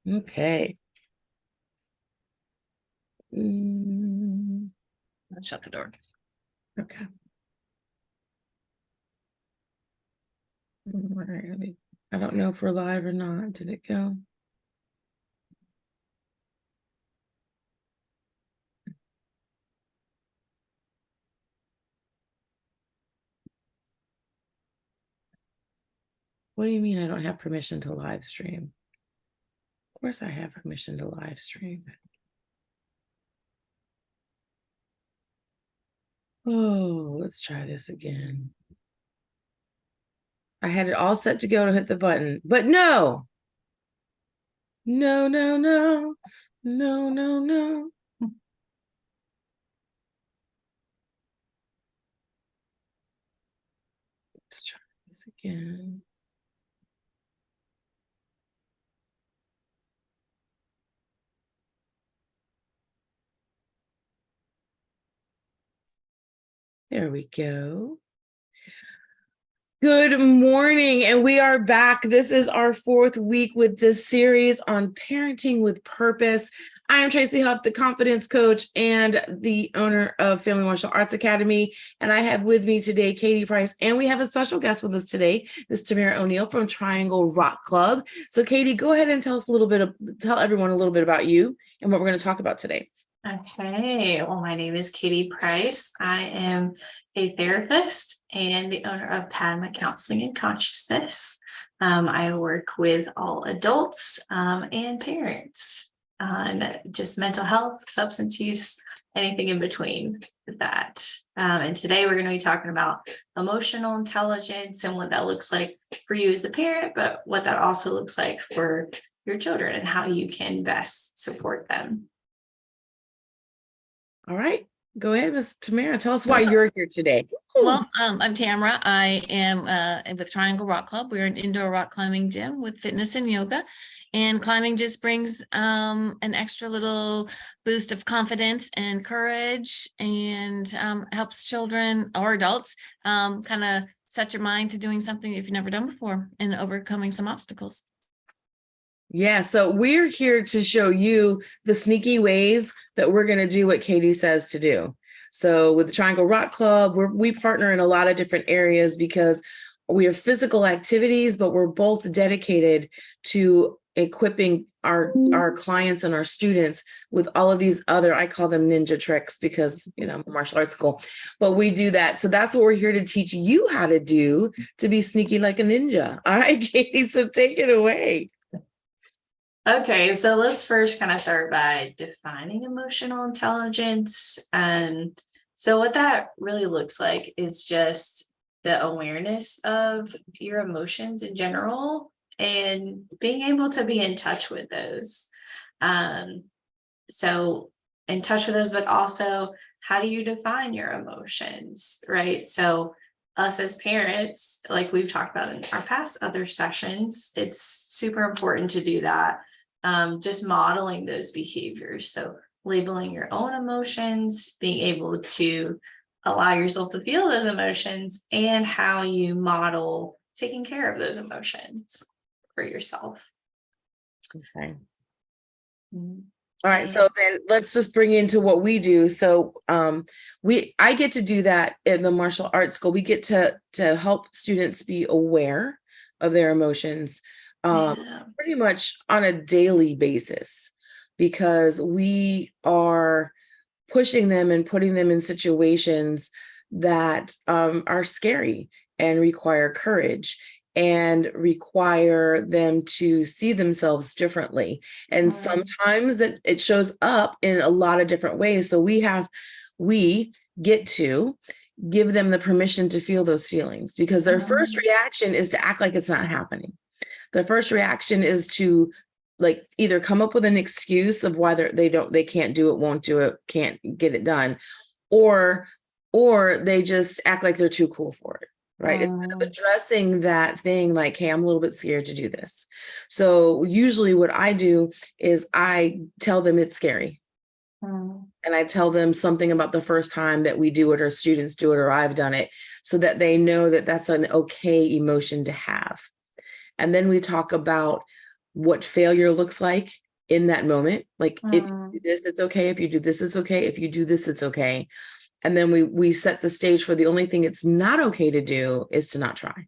Okay. Let's shut the door. Okay. Alrighty. I don't know if we're live or not. Did it go? What do you mean I don't have permission to live stream? Of course I have permission to live stream. Oh, let's try this again. I had it all set to go to hit the button, but no. No, no, no. No, no, no. Let's try this again. There we go. Good morning, and we are back. This is our 4th week with this series on parenting with purpose. I am Tracy Huff, the confidence coach and the owner of Family Martial Arts Academy. And I have with me today Katie Price, and we have a special guest with us today, Ms. Tamara O'Neill from Triangle Rock Club. So Katie, go ahead and tell everyone a little bit about you and what we're going to talk about today. Okay, well, my name is Katie Price. I am a therapist and the owner of Padma Counseling and Consciousness. I work with all adults and parents on just mental health, substance use, anything in between that. And today we're going to be talking about emotional intelligence and what that looks like for you as a parent, but what that also looks like for your children and how you can best support them. All right, go ahead, Ms. Tamara. Tell us why you're here today. Well, I'm Tamara. I am with Triangle Rock Club. We're an indoor rock climbing gym with fitness and yoga. And climbing just brings an extra little boost of confidence and courage and helps children or adults kind of set your mind to doing something you've never done before and overcoming some obstacles. Yeah, so we're here to show you the sneaky ways that we're going to do what Katie says to do. So with the Triangle Rock Club, we partner in a lot of different areas because we have physical activities, but we're both dedicated to equipping our clients and our students with all of these other, I call them ninja tricks because, martial arts school, but we do that. So that's what we're here to teach you how to do to be sneaky like a ninja. All right, Katie, so take it away. Okay, so let's first kind of start by defining emotional intelligence. And so what that really looks like is just the awareness of your emotions in general and being able to be in touch with those. So in touch with those, but also how do you define your emotions, right? So us as parents, like we've talked about in our past other sessions, it's super important to do that. Just modeling those behaviors. So labeling your own emotions, being able to allow yourself to feel those emotions, and how you model taking care of those emotions for yourself. Okay. Mm-hmm. All right, so then let's just bring into what we do. So I get to do that in the martial arts school. We get to help students be aware of their emotions pretty much on a daily basis, because we are pushing them and putting them in situations that are scary and require courage and require them to see themselves differently. And sometimes that it shows up in a lot of different ways. So we get to give them the permission to feel those feelings, because their first reaction is to act like it's not happening. The first reaction is to either come up with an excuse of why they can't do it, won't do it, can't get it done, or they just act like they're too cool for it. Right. Instead of addressing that thing like, hey, I'm a little bit scared to do this. So usually what I do is I tell them it's scary. And I tell them something about the first time that we do it, or students do it, or I've done it, so that they know that that's an okay emotion to have. And then we talk about what failure looks like in that moment. Like if you Mm. do this, it's okay. If you do this, it's okay. If you do this, it's okay. And then we set the stage for the only thing it's not okay to do is to not try.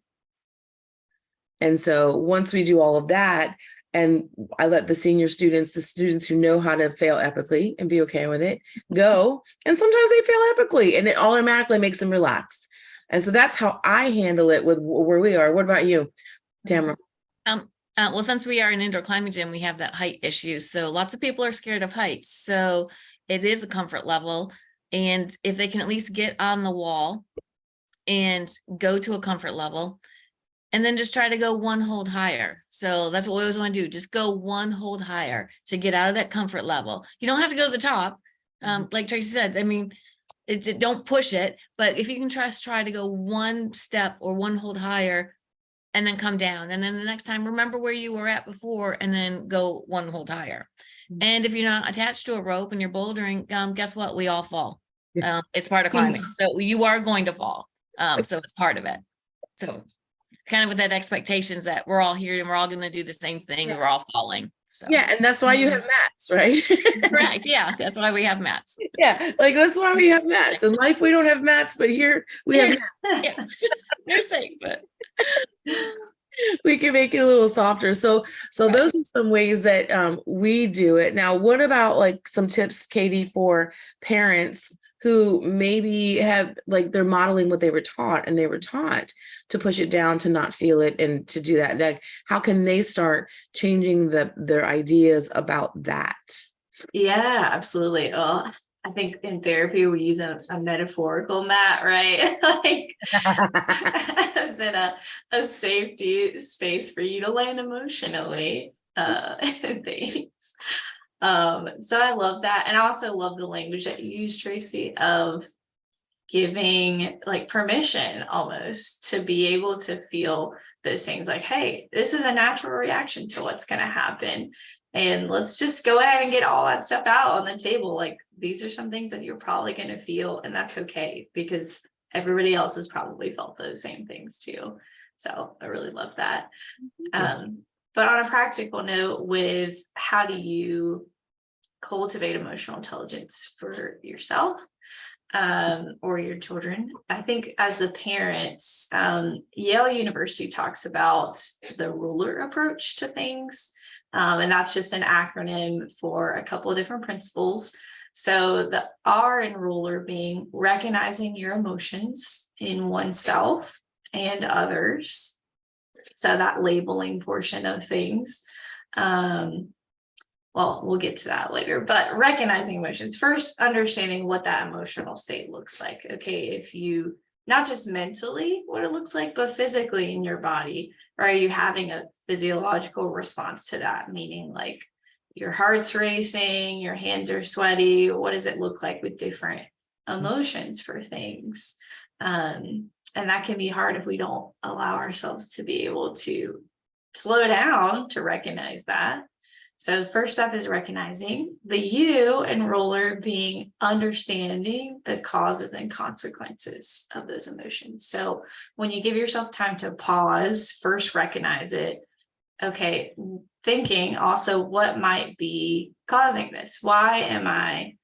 And so once we do all of that, and I let the senior students, the students who know how to fail epically and be okay with it, go. And sometimes they fail epically and it automatically makes them relax. And so that's how I handle it with where we are. What about you, Tamara? Well, since we are an indoor climbing gym, we have that height issue. So lots of people are scared of heights. So it is a comfort level. And if they can at least get on the wall and go to a comfort level, and then just try to go one hold higher. So that's what we always want to do. Just go one hold higher to get out of that comfort level. You don't have to go to the top. Like Tracy said, I mean, don't push it, but if you can try to go one step or one hold higher and then come down. And then the next time, remember where you were at before and then go one hold higher. And if you're not attached to a rope and you're bouldering, guess what? We all fall. It's part of climbing. So you are going to fall. So it's part of it. So kind of with that expectations that we're all here and we're all going to do the same thing and we're all falling. So Yeah, and that's why you have mats, right? right. Yeah, that's why we have mats. Yeah, like that's why we have mats. In life, we don't have mats, but here we have mats. Yeah, they're safe, but We can make it a little softer. So those are some ways that we do it. Now, what about like some tips, Katie, for parents who maybe have like they're modeling what they were taught and they were taught to push it down, to not feel it and to do that? Like, how can they start changing their ideas about that? Yeah, absolutely. Well, I think in therapy we use a metaphorical mat, right? Like as in a safety space for you to land emotionally things. So I love that. And I also love the language that you use, Tracy, of giving like permission almost to be able to feel those things like, hey, this is a natural reaction to what's going to happen. And let's just go ahead and get all that stuff out on the table. Like, these are some things that you're probably going to feel, and that's okay because everybody else has probably felt those same things too. So I really love that. But on a practical note, with how do you cultivate emotional intelligence for yourself or your children? I think as the parents, Yale University talks about the ruler approach to things. And that's just an acronym for a couple of different principles. So the R in ruler being recognizing your emotions in oneself and others. So that labeling portion of things. Well, we'll get to that later, but recognizing emotions first, understanding what that emotional state looks like. Okay, if you, not just mentally what it looks like, but physically in your body, or are you having a physiological response to that? Meaning like your heart's racing, your hands are sweaty. What does it look like with different emotions for things? And that can be hard if we don't allow ourselves to be able to slow down to recognize that. So first step is recognizing. The U in ruler being understanding the causes and consequences of those emotions. So when you give yourself time to pause, first recognize it. Okay, thinking also what might be causing this. Why am I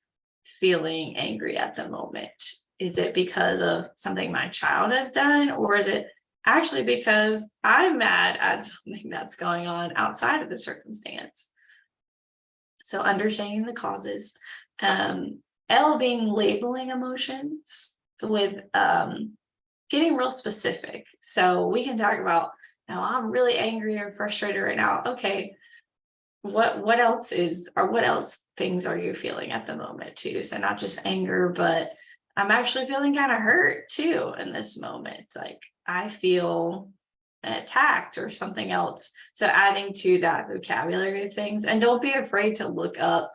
feeling angry at the moment? Is it because of something my child has done, or is it actually because I'm mad at something that's going on outside of the circumstance? So understanding the causes. L being labeling emotions with getting real specific. So we can talk about, now I'm really angry or frustrated right now. Okay, what else is, or what else things are you feeling at the moment too? So not just anger, but I'm actually feeling kind of hurt too in this moment. Like I feel attacked or something else. So adding to that vocabulary of things, and don't be afraid to look up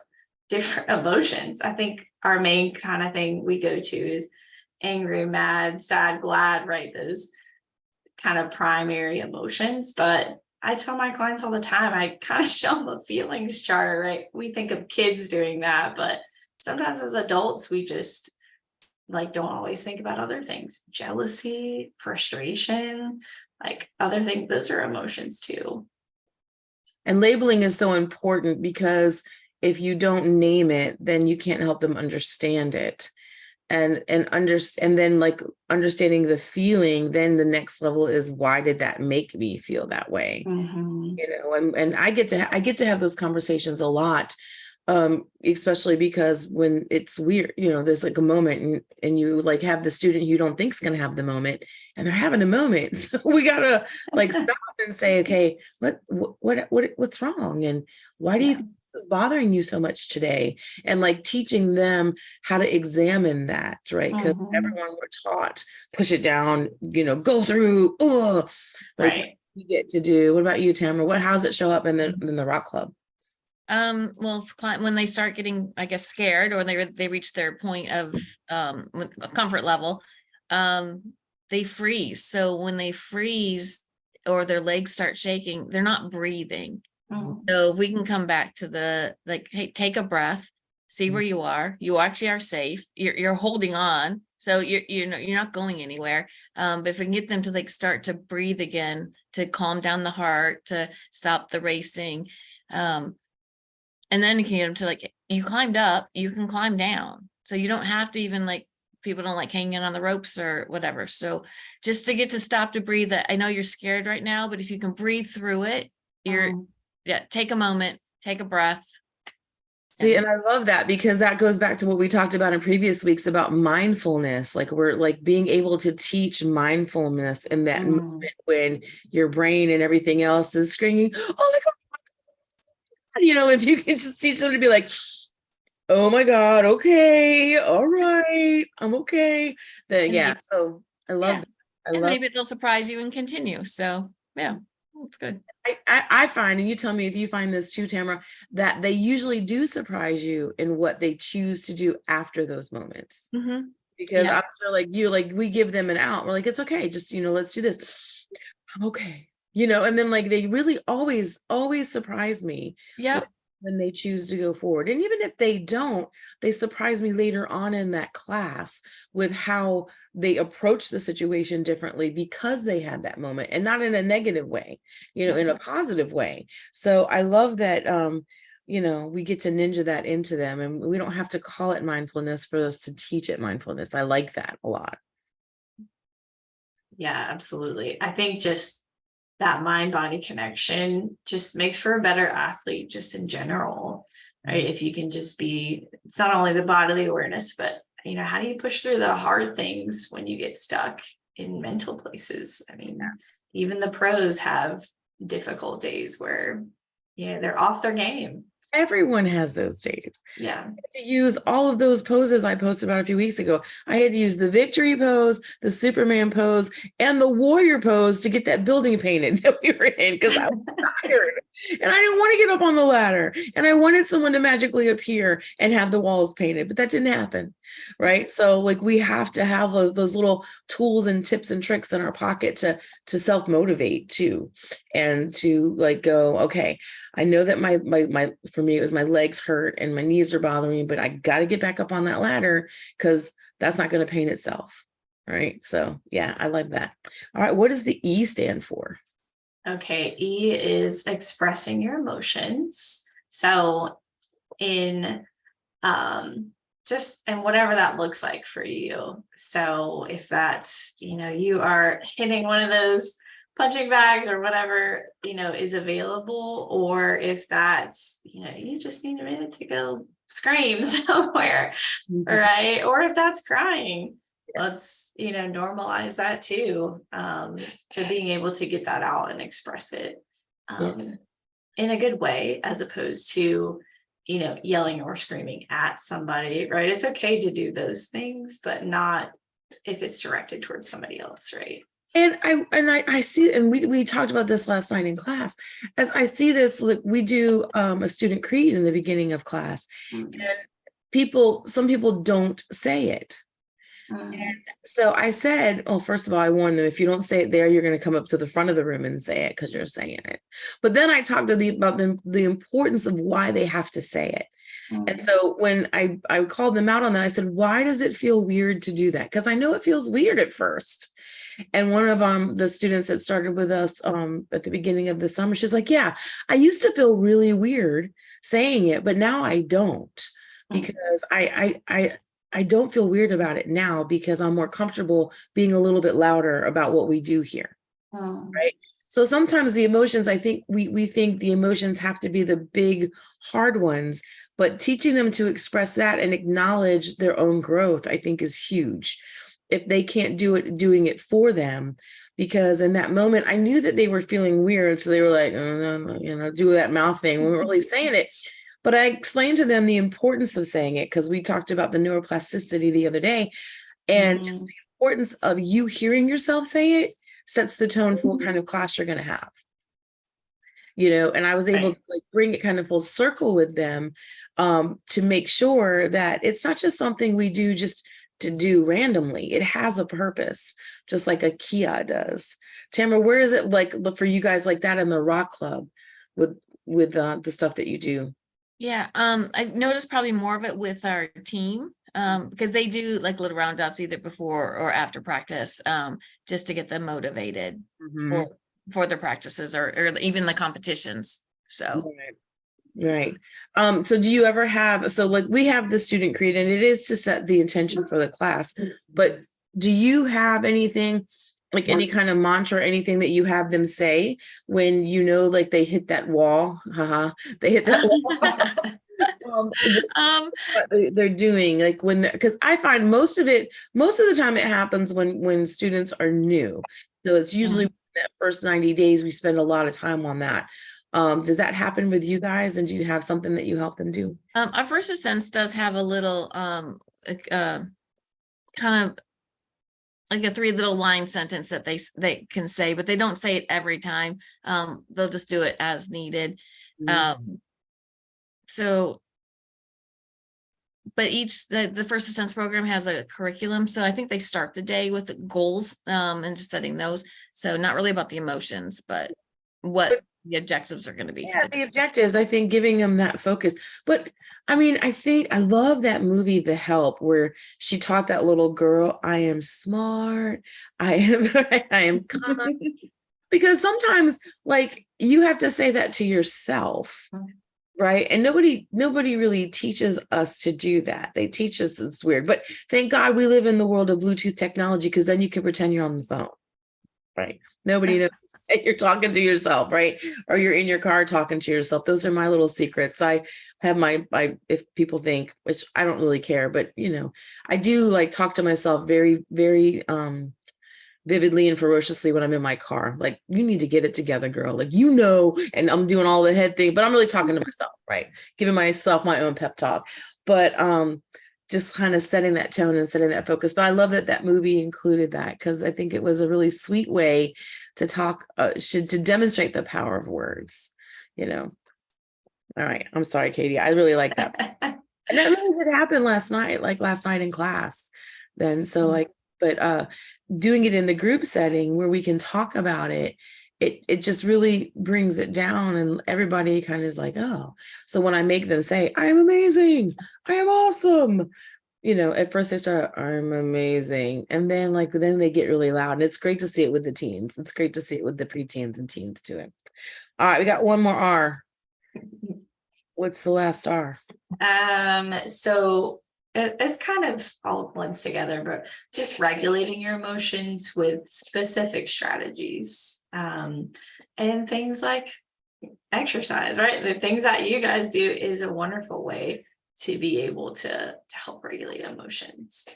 different emotions. I think our main kind of thing we go to is angry, mad, sad, glad, right? Those kind of primary emotions. But I tell my clients all the time, I kind of show them a feelings chart, right? We think of kids doing that, but sometimes as adults, we just like don't always think about other things. Jealousy, frustration, like other things, those are emotions too. And labeling is so important because if you don't name it, then you can't help them understand it. And then like understanding the feeling, then the next level is, why did that make me feel that way? Mhm. You know, and I get to have those conversations a lot, especially because when it's weird, you know, there's like a moment and you like have the student you don't think is going to have the moment, and they're having a moment. So we gotta like stop and say, okay, what's wrong, and why do you Yeah. think this is bothering you so much today? And like teaching them how to examine that, right? Because Mhm. everyone we're taught, push it down, you know, go through. Oh, Right. you get to do. What about you, Tamara? How's it show up in the rock club? Well, when they start getting, I guess, scared, or they reach their point of comfort level, they freeze. So when they freeze or their legs start shaking, they're not breathing. Mhm. So we can come back to the like, hey, take a breath, see where you are. You actually are safe. You're holding on. So you're not going anywhere. But if we can get them to like start to breathe again, to calm down the heart, to stop the racing. And then you can get them to like, you climbed up, you can climb down. So you don't have to even like, people don't like hanging on the ropes or whatever. So just to get to stop to breathe, that I know you're scared right now, but if you can breathe through it, Mhm. take a moment, take a breath. See, and I love that because that goes back to what we talked about in previous weeks about mindfulness. Like we're like being able to teach mindfulness in that Mhm. moment when your brain and everything else is screaming, oh my God. You know, if you can just teach them to be like, oh my God, okay, all right, I'm okay. Then And yeah, maybe, so I love yeah, that. I and love maybe they'll surprise you and continue. So yeah, that's good. I find, and you tell me if you find this too, Tamara, that they usually do surprise you in what they choose to do after those moments. Mhm. Because I'm Yes. sure like you, like we give them an out. We're like, it's okay, just you know, let's do this. I'm okay. You know, and then like they really always surprise me Yep. when they choose to go forward. And even if they don't, they surprise me later on in that class with how they approach the situation differently because they had that moment, and not in a negative way, you know, in a positive way. So I love that you know, we get to ninja that into them, and we don't have to call it mindfulness for us to teach it mindfulness. I like that a lot. Yeah, absolutely. I think just that mind body connection just makes for a better athlete, just in general, right? If you can just be, it's not only the bodily awareness, but you know, how do you push through the hard things when you get stuck in mental places? I mean, even the pros have difficult days where, you know, they're off their game. Everyone has those days. Yeah. To use all of those poses I posted about a few weeks ago. I had to use the victory pose, the Superman pose, and the warrior pose to get that building painted that we were in because I was tired and I didn't want to get up on the ladder, and I wanted someone to magically appear and have the walls painted, but that didn't happen. Right. So like we have to have those little tools and tips and tricks in our pocket to self-motivate too, and to like go, okay, I know that my for me it was my legs hurt and my knees are bothering me, but I got to get back up on that ladder because that's not going to paint itself. Right. So yeah, I like that. All right. What does the E stand for? Okay. E is expressing your emotions. So in just and whatever that looks like for you. So if that's, you know, you are hitting one of those punching bags or whatever, you know, is available, or if that's, you know, you just need a minute to go scream somewhere, right? Or if that's crying, let's, you know, normalize that too, to being able to get that out and express it in a good way, as opposed to, you know, yelling or screaming at somebody, right? It's okay to do those things, but not if it's directed towards somebody else, right? And I see, and we talked about this last night in class. As I see this, like we do a student creed in the beginning of class, and some people don't say it. And so I said, oh, first of all, I warned them, if you don't say it there, you're going to come up to the front of the room and say it because you're saying it. But then I talked to about the importance of why they have to say it. And so when I called them out on that, I said, why does it feel weird to do that? Because I know it feels weird at first. And one of the students that started with us at the beginning of the summer, she's like, yeah, I used to feel really weird saying it, but now I don't, because I don't feel weird about it now because I'm more comfortable being a little bit louder about what we do here. Right. So sometimes the emotions, I think we think the emotions have to be the big hard ones, but teaching them to express that and acknowledge their own growth, I think, is huge. If they can't do it, doing it for them, because in that moment I knew that they were feeling weird, so they were like, oh, no, no, you know, do that mouth thing. We weren't really saying it, but I explained to them the importance of saying it, because we talked about the neuroplasticity the other day, and just the importance of you hearing yourself say it sets the tone for what kind of class you're going to have, you know. And I was able to like bring it kind of full circle with them, to make sure that it's not just something we do just to do randomly. It has a purpose, just like a Kia does. Tamara, where is it like look for you guys like that in the Rock Club with the stuff that you do? Yeah, I noticed probably more of it with our team, because they do like little roundups either before or after practice, just to get them motivated for the practices or even the competitions. So Right. So do you ever have, so like we have the student creed, and it is to set the intention for the class, but do you have anything like any kind of mantra, anything that you have them say when you know, like they hit that wall? They hit that wall. What they're doing, like when, because I find most of the time it happens when students are new. So it's usually that first 90 days, we spend a lot of time on that. Does that happen with you guys? And do you have something that you help them do? Our First Ascents does have a little kind of like a 3 little line sentence that they can say, but they don't say it every time. They'll just do it as needed. So, but the First Ascents program has a curriculum, so I think they start the day with goals, and just setting those. So not really about the emotions, but what the objectives are going to be. Yeah, the objectives, I think giving them that focus. But I mean, I think I love that movie, The Help, where she taught that little girl, I am smart, I am kind. Because sometimes like you have to say that to yourself, right? And nobody really teaches us to do that. They teach us, it's weird, but thank God we live in the world of Bluetooth technology, because then you can pretend you're on the phone. Right. Nobody knows that you're talking to yourself, right? Or you're in your car talking to yourself. Those are my little secrets. I have if people think, which I don't really care, but you know, I do like talk to myself very, very vividly and ferociously when I'm in my car. Like, you need to get it together, girl. Like, you know, and I'm doing all the head thing, but I'm really talking to myself, right? Giving myself my own pep talk. But just kind of setting that tone and setting that focus. But I love that movie included that, because I think it was a really sweet way to talk, to demonstrate the power of words, you know. All right. I'm sorry, Katie. I really like that. And that really did happen last night in class. Then, so like, but doing it in the group setting where we can talk about it, it just really brings it down, and everybody kind of is like, oh. So when I make them say, I am amazing, I am awesome, you know, at first they start, I'm amazing. And then then they get really loud, and it's great to see it with the teens. It's great to see it with the preteens and teens too. All right, we got one more R. What's the last R? So it's kind of all blends together, but just regulating your emotions with specific strategies, and things like exercise, right? The things that you guys do is a wonderful way to be able to help regulate emotions.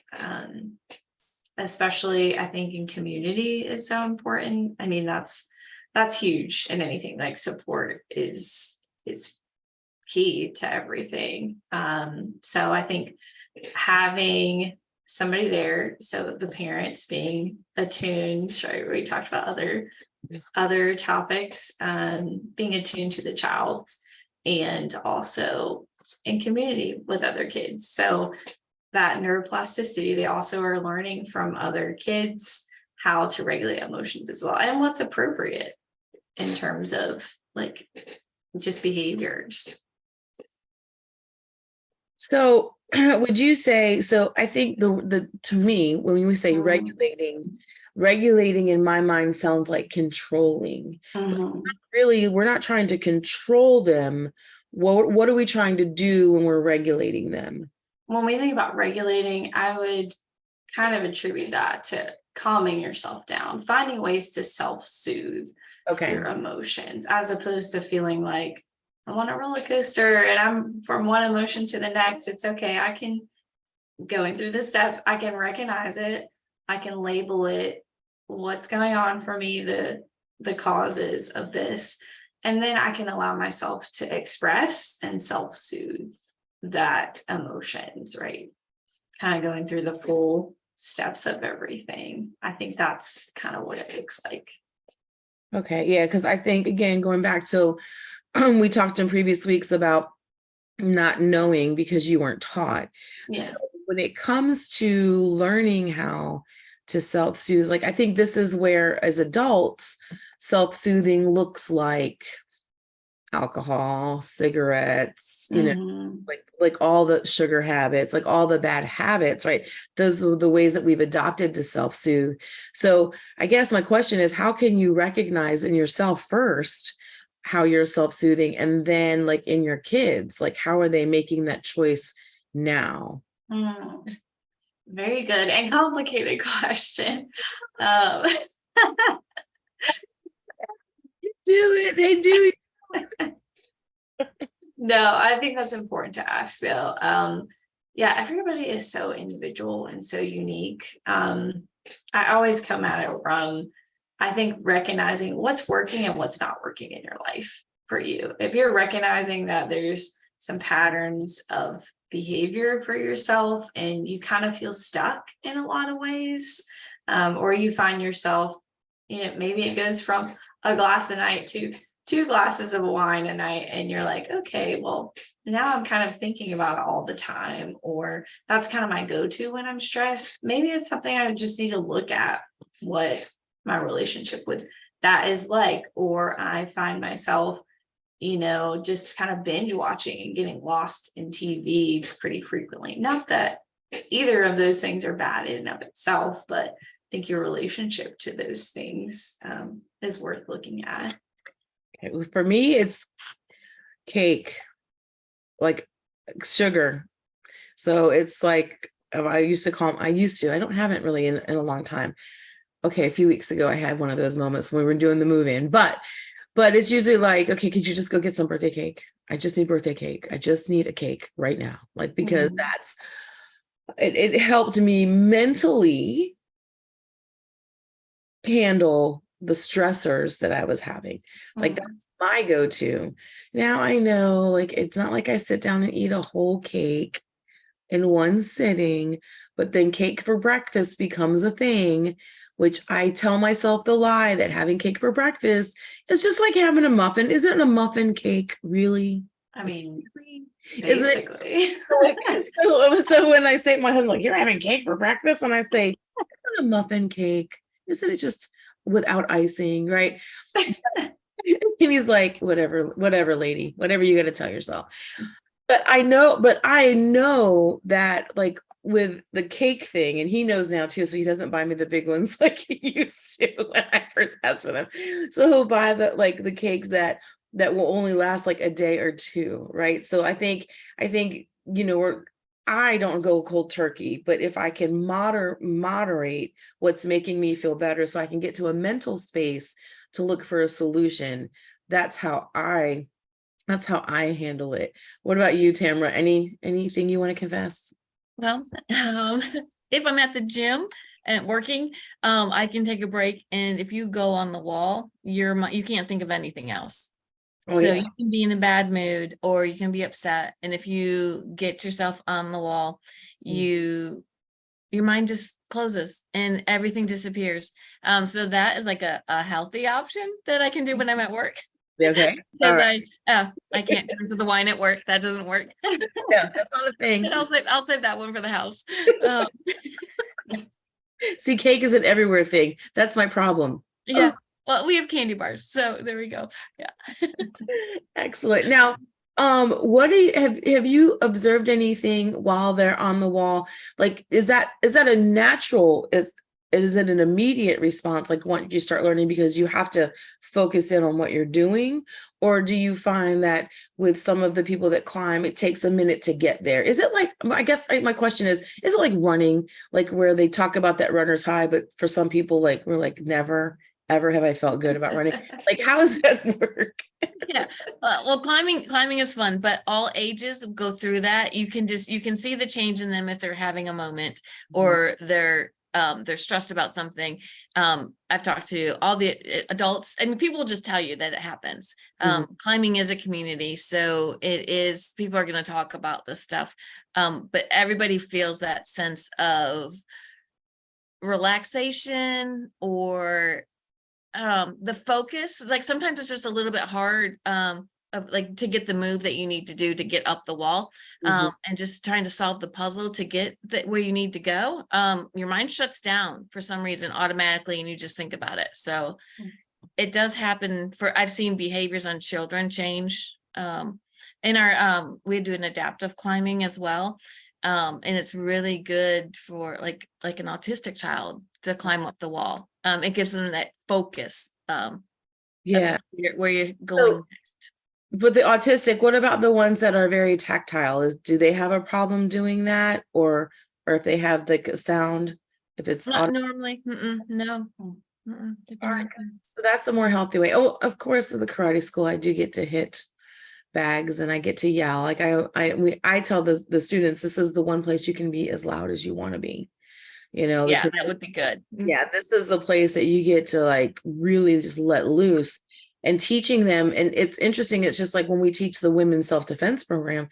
Especially I think in community is so important. I mean, that's huge in anything. Like, support is key to everything. So I think having somebody there, so the parents being attuned, right? We talked about other topics, being attuned to the child, and also in community with other kids. So that neuroplasticity, they also are learning from other kids how to regulate emotions as well, and what's appropriate in terms of like just behaviors. So would you say, so I think the to me, when we say regulating, regulating in my mind sounds like controlling. Mhm. Really, we're not trying to control them. What are we trying to do when we're regulating them? When we think about regulating, I would kind of attribute that to calming yourself down, finding ways to self-soothe Okay. your emotions, as opposed to feeling like I'm on a roller coaster and I'm from one emotion to the next. It's okay. I can going through the steps, I can recognize it, I can label it, what's going on for me, the causes of this, and then I can allow myself to express and self-soothe that emotions, right? Kind of going through the full steps of everything. I think that's kind of what it looks like. Okay. Yeah. Because I think, again, going back to we talked in previous weeks about not knowing because you weren't taught. Yeah. So when it comes to learning how to self-soothe, like I think this is where as adults, self-soothing looks like alcohol, cigarettes, Mhm. like all the sugar habits, like all the bad habits, right? Those are the ways that we've adopted to self-soothe. So I guess my question is, how can you recognize in yourself first how you're self-soothing, and then like in your kids, like how are they making that choice now? Mm. Very good and complicated question. Um, Do it, they do. No, I think that's important to ask though. Yeah, everybody is so individual and so unique. I always come at it from, I think, recognizing what's working and what's not working in your life for you. If you're recognizing that there's some patterns of behavior for yourself and you kind of feel stuck in a lot of ways, or you find yourself, maybe it goes from a glass a night to 2 glasses of wine a night, and you're like, okay, well, now I'm kind of thinking about it all the time, or that's kind of my go-to when I'm stressed. Maybe it's something I just need to look at what my relationship with that is like, or I find myself, just kind of binge watching and getting lost in TV pretty frequently. Not that either of those things are bad in and of itself, but I think your relationship to those things is worth looking at. Okay, for me, it's cake, like sugar. So it's like I used to call them, I don't haven't really in a long time. Okay, a few weeks ago I had one of those moments when we were doing the move-in, but it's usually like, okay, could you just go get some birthday cake? I just need birthday cake. I just need a cake right now. Like, because Mhm. it helped me mentally handle the stressors that I was having. Like, Mhm. that's my go-to. Now I know, like, it's not like I sit down and eat a whole cake in one sitting, but then cake for breakfast becomes a thing, which I tell myself the lie that having cake for breakfast is just like having a muffin. Isn't a muffin cake, really? I Like, mean, really? Isn't it basically. like, so when I say, my husband's like, you're having cake for breakfast, and I say, isn't a muffin cake? Isn't it just without icing, right? And he's like, whatever, lady, whatever you got to tell yourself. But I know that, like, with the cake thing, and he knows now too, so he doesn't buy me the big ones like he used to when I first asked for them. So he'll buy the cakes that will only last like a day or two, right? So I think I don't go cold turkey, but if I can moderate what's making me feel better, so I can get to a mental space to look for a solution, that's how I handle it. What about you, Tamara? Anything you want to confess? Well, if I'm at the gym and working, I can take a break. And if you go on the wall, you can't think of anything else. Oh So yeah. you can be in a bad mood or you can be upset. And if you get yourself on the wall, your mind just closes and everything disappears. So that is like a healthy option that I can do when I'm at work. Okay. All Because right. I can't turn to the wine at work. That doesn't work. Yeah, that's not a thing. And I'll save that one for the house. See, cake is an everywhere thing. That's my problem. Yeah. Well, we have candy bars, so there we go. Yeah. Excellent. Now, what do you have you observed anything while they're on the wall? Like, is that a natural is it an immediate response, like once you start learning because you have to focus in on what you're doing? Or do you find that with some of the people that climb, it takes a minute to get there? Is it like, I guess my question is it like running, like where they talk about that runner's high, but for some people, like we're like, never, ever have I felt good about running. Like, how does that work? Yeah, well, climbing is fun, but all ages go through that. You can see the change in them if they're having a moment or they're stressed about something. I've talked to all the adults, and people will just tell you that it happens. Climbing is a community, so people are going to talk about this stuff, but everybody feels that sense of relaxation or the focus. Like sometimes it's just a little bit hard of like to get the move that you need to do to get up the wall, and just trying to solve the puzzle to get where you need to go. Your mind shuts down for some reason automatically and you just think about it. So it does happen. I've seen behaviors on children change. In our we do an adaptive climbing as well, and it's really good for like an autistic child to climb up the wall. It gives them that focus Yeah. where you're going next. With the autistic, what about the ones that are very tactile? Do they have a problem doing that, or if they have like a sound, if it's Not normally, no. All right. So that's a more healthy way. Oh, of course, at the karate school, I do get to hit bags and I get to yell. Like I tell the students, this is the one place you can be as loud as you want to be. Yeah, that would be good. Yeah, this is the place that you get to like really just let loose. And teaching them, and it's interesting, it's just like when we teach the women's self-defense program,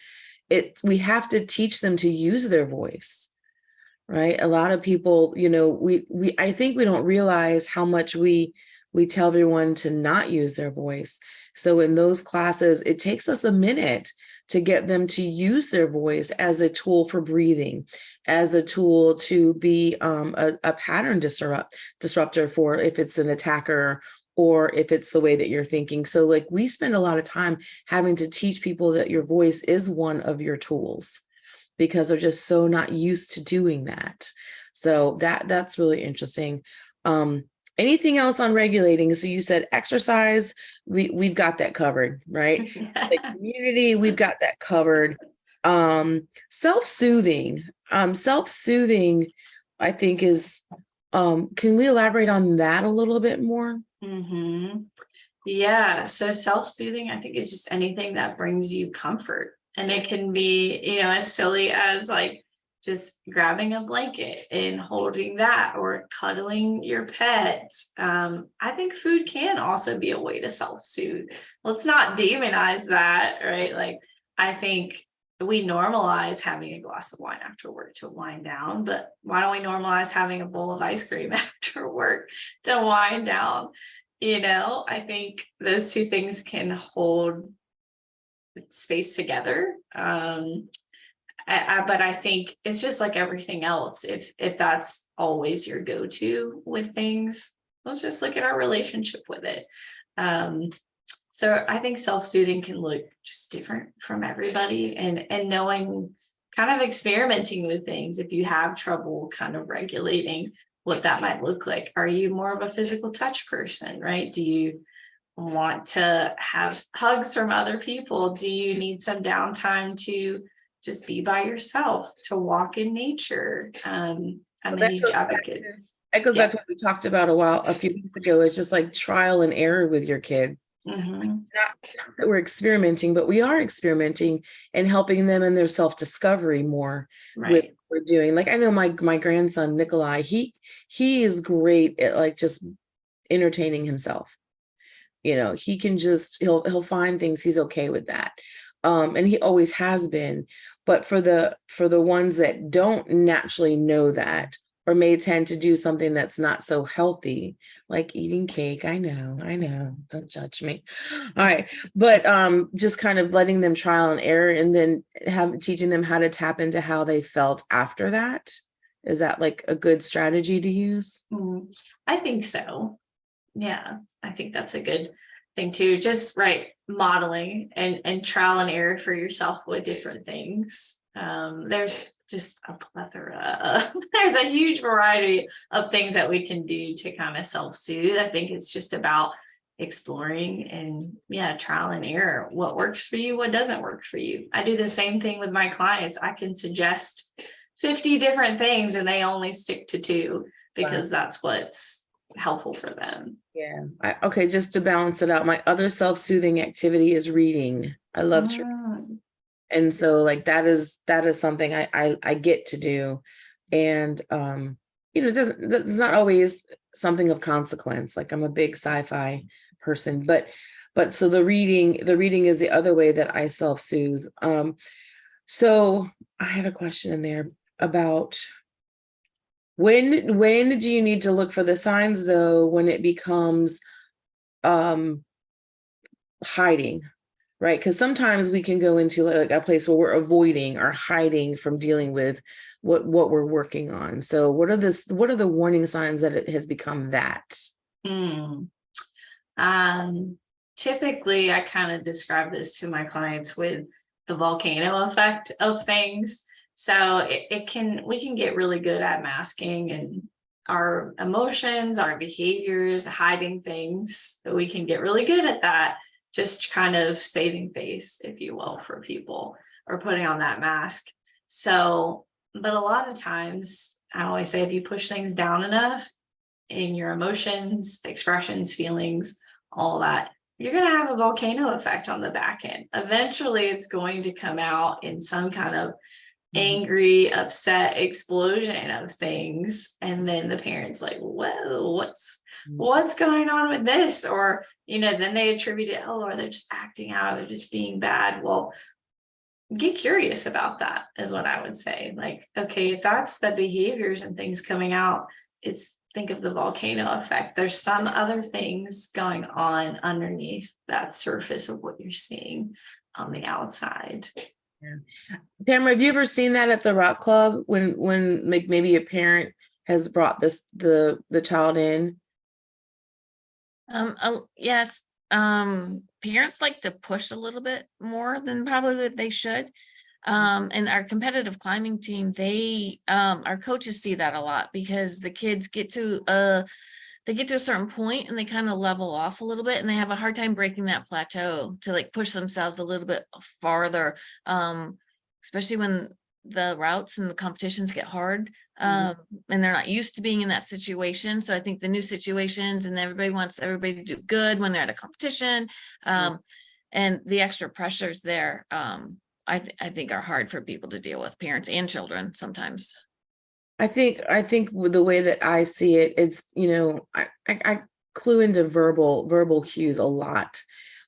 we have to teach them to use their voice, right? A lot of people, I think we don't realize how much we tell everyone to not use their voice. So in those classes, it takes us a minute to get them to use their voice as a tool for breathing, as a tool to be a pattern disruptor for if it's an attacker or if it's the way that you're thinking. So like we spend a lot of time having to teach people that your voice is one of your tools because they're just so not used to doing that. So that's really interesting. Anything else on regulating? So you said exercise, we've got that covered, right? Like community, we've got that covered. Self-soothing, I think is, can we elaborate on that a little bit more? Yeah, so self-soothing, I think, is just anything that brings you comfort. And it can be, as silly as like just grabbing a blanket and holding that or cuddling your pet. I think food can also be a way to self-soothe. Let's not demonize that, right? Like, I think we normalize having a glass of wine after work to wind down, but why don't we normalize having a bowl of ice cream after work to wind down? I think those two things can hold space together. But I think it's just like everything else. If that's always your go-to with things, let's just look at our relationship with it. So I think self-soothing can look just different from everybody, and knowing, kind of experimenting with things. If you have trouble kind of regulating what that might look like, are you more of a physical touch person, right? Do you want to have hugs from other people? Do you need some downtime to just be by yourself, to walk in nature? I'm a huge advocate. That goes back to what we talked about a few weeks ago. It's just like trial and error with your kids. Not that we're experimenting, but we are experimenting and helping them in their self-discovery more. Right. With what we're doing. Like I know my grandson Nikolai, he is great at like just entertaining himself. He can just he'll find things, he's okay with that. And he always has been. But for the ones that don't naturally know that, or may tend to do something that's not so healthy, like eating cake. I know, don't judge me. All right. But just kind of letting them trial and error, and then teaching them how to tap into how they felt after that. Is that like a good strategy to use? I think so. Yeah, I think that's a good thing too, just right, modeling and trial and error for yourself with different things. There's just a plethora. There's a huge variety of things that we can do to kind of self-soothe. I think it's just about exploring and trial and error. What works for you, what doesn't work for you. I do the same thing with my clients. I can suggest 50 different things and they only stick to 2 because that's what's helpful for them. Yeah. Okay. Just to balance it out, my other self-soothing activity is reading. I love to, and so like that is something I get to do. And it's not always something of consequence. Like I'm a big sci-fi person, but so the reading is the other way that I self-soothe. So I had a question in there about when do you need to look for the signs though, when it becomes hiding, right? Because sometimes we can go into like a place where we're avoiding or hiding from dealing with what we're working on. So what are the warning signs that it has become that? Typically I kind of describe this to my clients with the volcano effect of things. So we can get really good at masking and our emotions, our behaviors, hiding things. We can get really good at that, just kind of saving face, if you will, for people or putting on that mask. So, but a lot of times I always say, if you push things down enough in your emotions, expressions, feelings, all that, you're going to have a volcano effect on the back end. Eventually it's going to come out in some kind of angry, upset explosion of things. And then the parents like, whoa, what's going on with this? Or, then they attribute it, or they're just acting out, they're just being bad. Well, get curious about that is what I would say. Like, okay, if that's the behaviors and things coming out, think of the volcano effect. There's some other things going on underneath that surface of what you're seeing on the outside. Yeah. Tamara, have you ever seen that at the Rock Club when maybe a parent has brought the child in? Yes. Parents like to push a little bit more than probably that they should. And our competitive climbing team, our coaches see that a lot because the kids get to a certain point and they kind of level off a little bit and they have a hard time breaking that plateau to like push themselves a little bit farther, especially when the routes and the competitions get hard, and they're not used to being in that situation. So I think the new situations and everybody wants everybody to do good when they're at a competition, and the extra pressures there, I think are hard for people to deal with, parents and children sometimes. I think with the way that I see it, it's, I clue into verbal cues a lot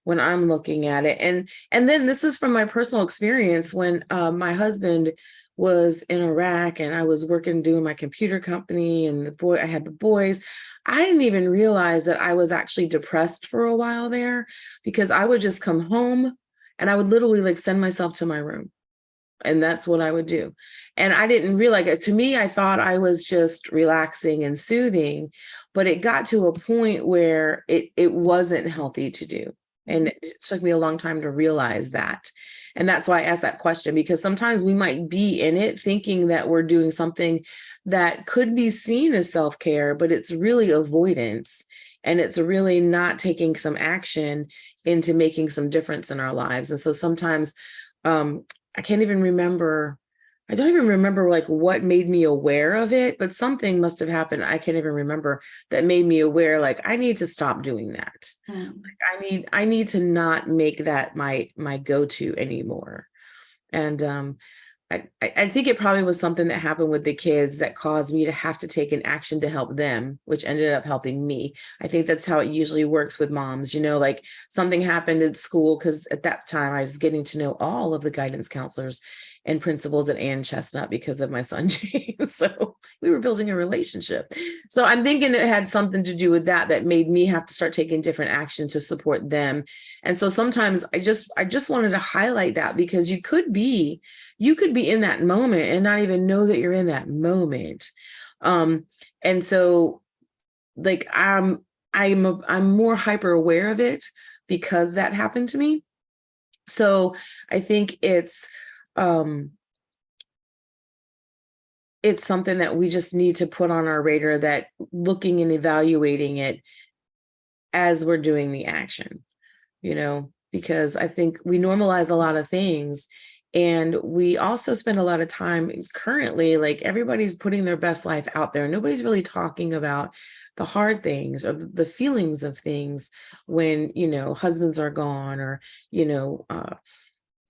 when I'm looking at it. And then this is from my personal experience when my husband was in Iraq and I was doing my computer company and I had the boys. I didn't even realize that I was actually depressed for a while there because I would just come home and I would literally like send myself to my room. And that's what I would do. And I didn't realize it. To me, I thought I was just relaxing and soothing, but it got to a point where it wasn't healthy to do. And it took me a long time to realize that. And that's why I asked that question, because sometimes we might be in it thinking that we're doing something that could be seen as self-care, but it's really avoidance. And it's really not taking some action into making some difference in our lives. And so sometimes, I don't even remember like what made me aware of it, but something must have happened. I can't even remember that made me aware, like I need to stop doing that. Like, I need to not make that my go-to anymore. And I think it probably was something that happened with the kids that caused me to have to take an action to help them, which ended up helping me. I think that's how it usually works with moms, like something happened at school, because at that time I was getting to know all of the guidance counselors and principals at Ann Chestnut because of my son, James. So we were building a relationship. So I'm thinking it had something to do with that made me have to start taking different action to support them. And so sometimes I just wanted to highlight that, because you could be in that moment and not even know that you're in that moment. And so like I'm more hyper aware of it, because that happened to me. So I think it's something that we just need to put on our radar, that looking and evaluating it as we're doing the action, because I think we normalize a lot of things. And we also spend a lot of time currently, like everybody's putting their best life out there. Nobody's really talking about the hard things or the feelings of things when, husbands are gone, or,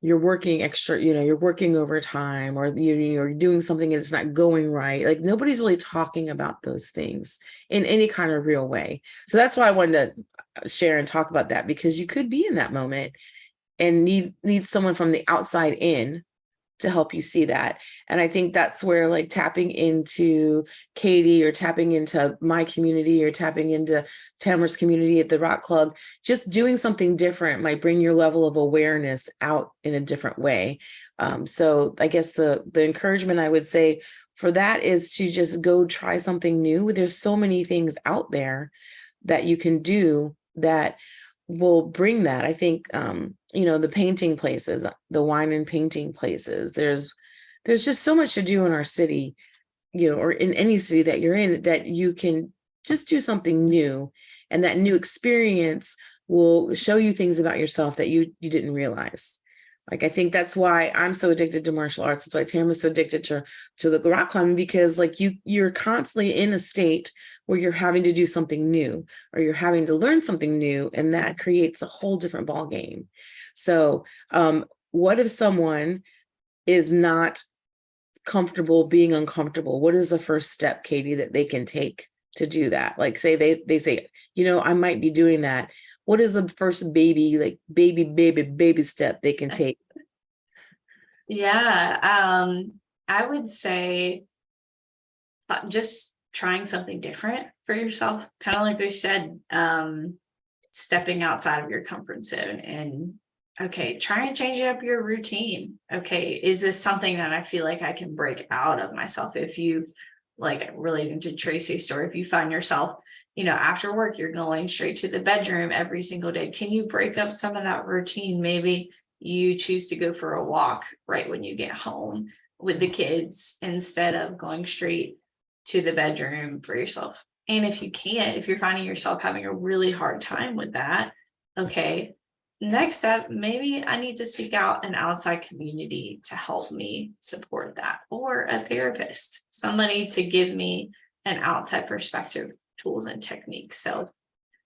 you're working extra, you're working overtime, or you're doing something and it's not going right. Like nobody's really talking about those things in any kind of real way. So that's why I wanted to share and talk about that, because you could be in that moment and need someone from the outside in to help you see that. And I think that's where, like, tapping into Katie, or tapping into my community, or tapping into Tamara's community at the Rock Club, just doing something different might bring your level of awareness out in a different way. So I guess the encouragement I would say for that is to just go try something new. There's so many things out there that you can do that will bring that. I think, the painting places, the wine and painting places, there's just so much to do in our city, or in any city that you're in, that you can just do something new. And that new experience will show you things about yourself that you didn't realize. Like, I think that's why I'm so addicted to martial arts. That's why Tamara's so addicted to the rock climbing, because like you're constantly in a state where you're having to do something new, or you're having to learn something new, and that creates a whole different ball game. So what if someone is not comfortable being uncomfortable? What is the first step, Katie, that they can take to do that? Like, say they say, I might be doing that. What is the first baby step they can take? Yeah, I would say just trying something different for yourself, kind of like we said, stepping outside of your comfort zone, and try and change up your routine. Is this something that I feel like I can break out of myself? If you, like, relating to Tracy's story, if you find yourself, after work, you're going straight to the bedroom every single day, can you break up some of that routine? Maybe you choose to go for a walk right when you get home with the kids, instead of going straight to the bedroom for yourself. And if you can't, if you're finding yourself having a really hard time with that, next step, maybe I need to seek out an outside community to help me support that, or a therapist, somebody to give me an outside perspective, tools and techniques. So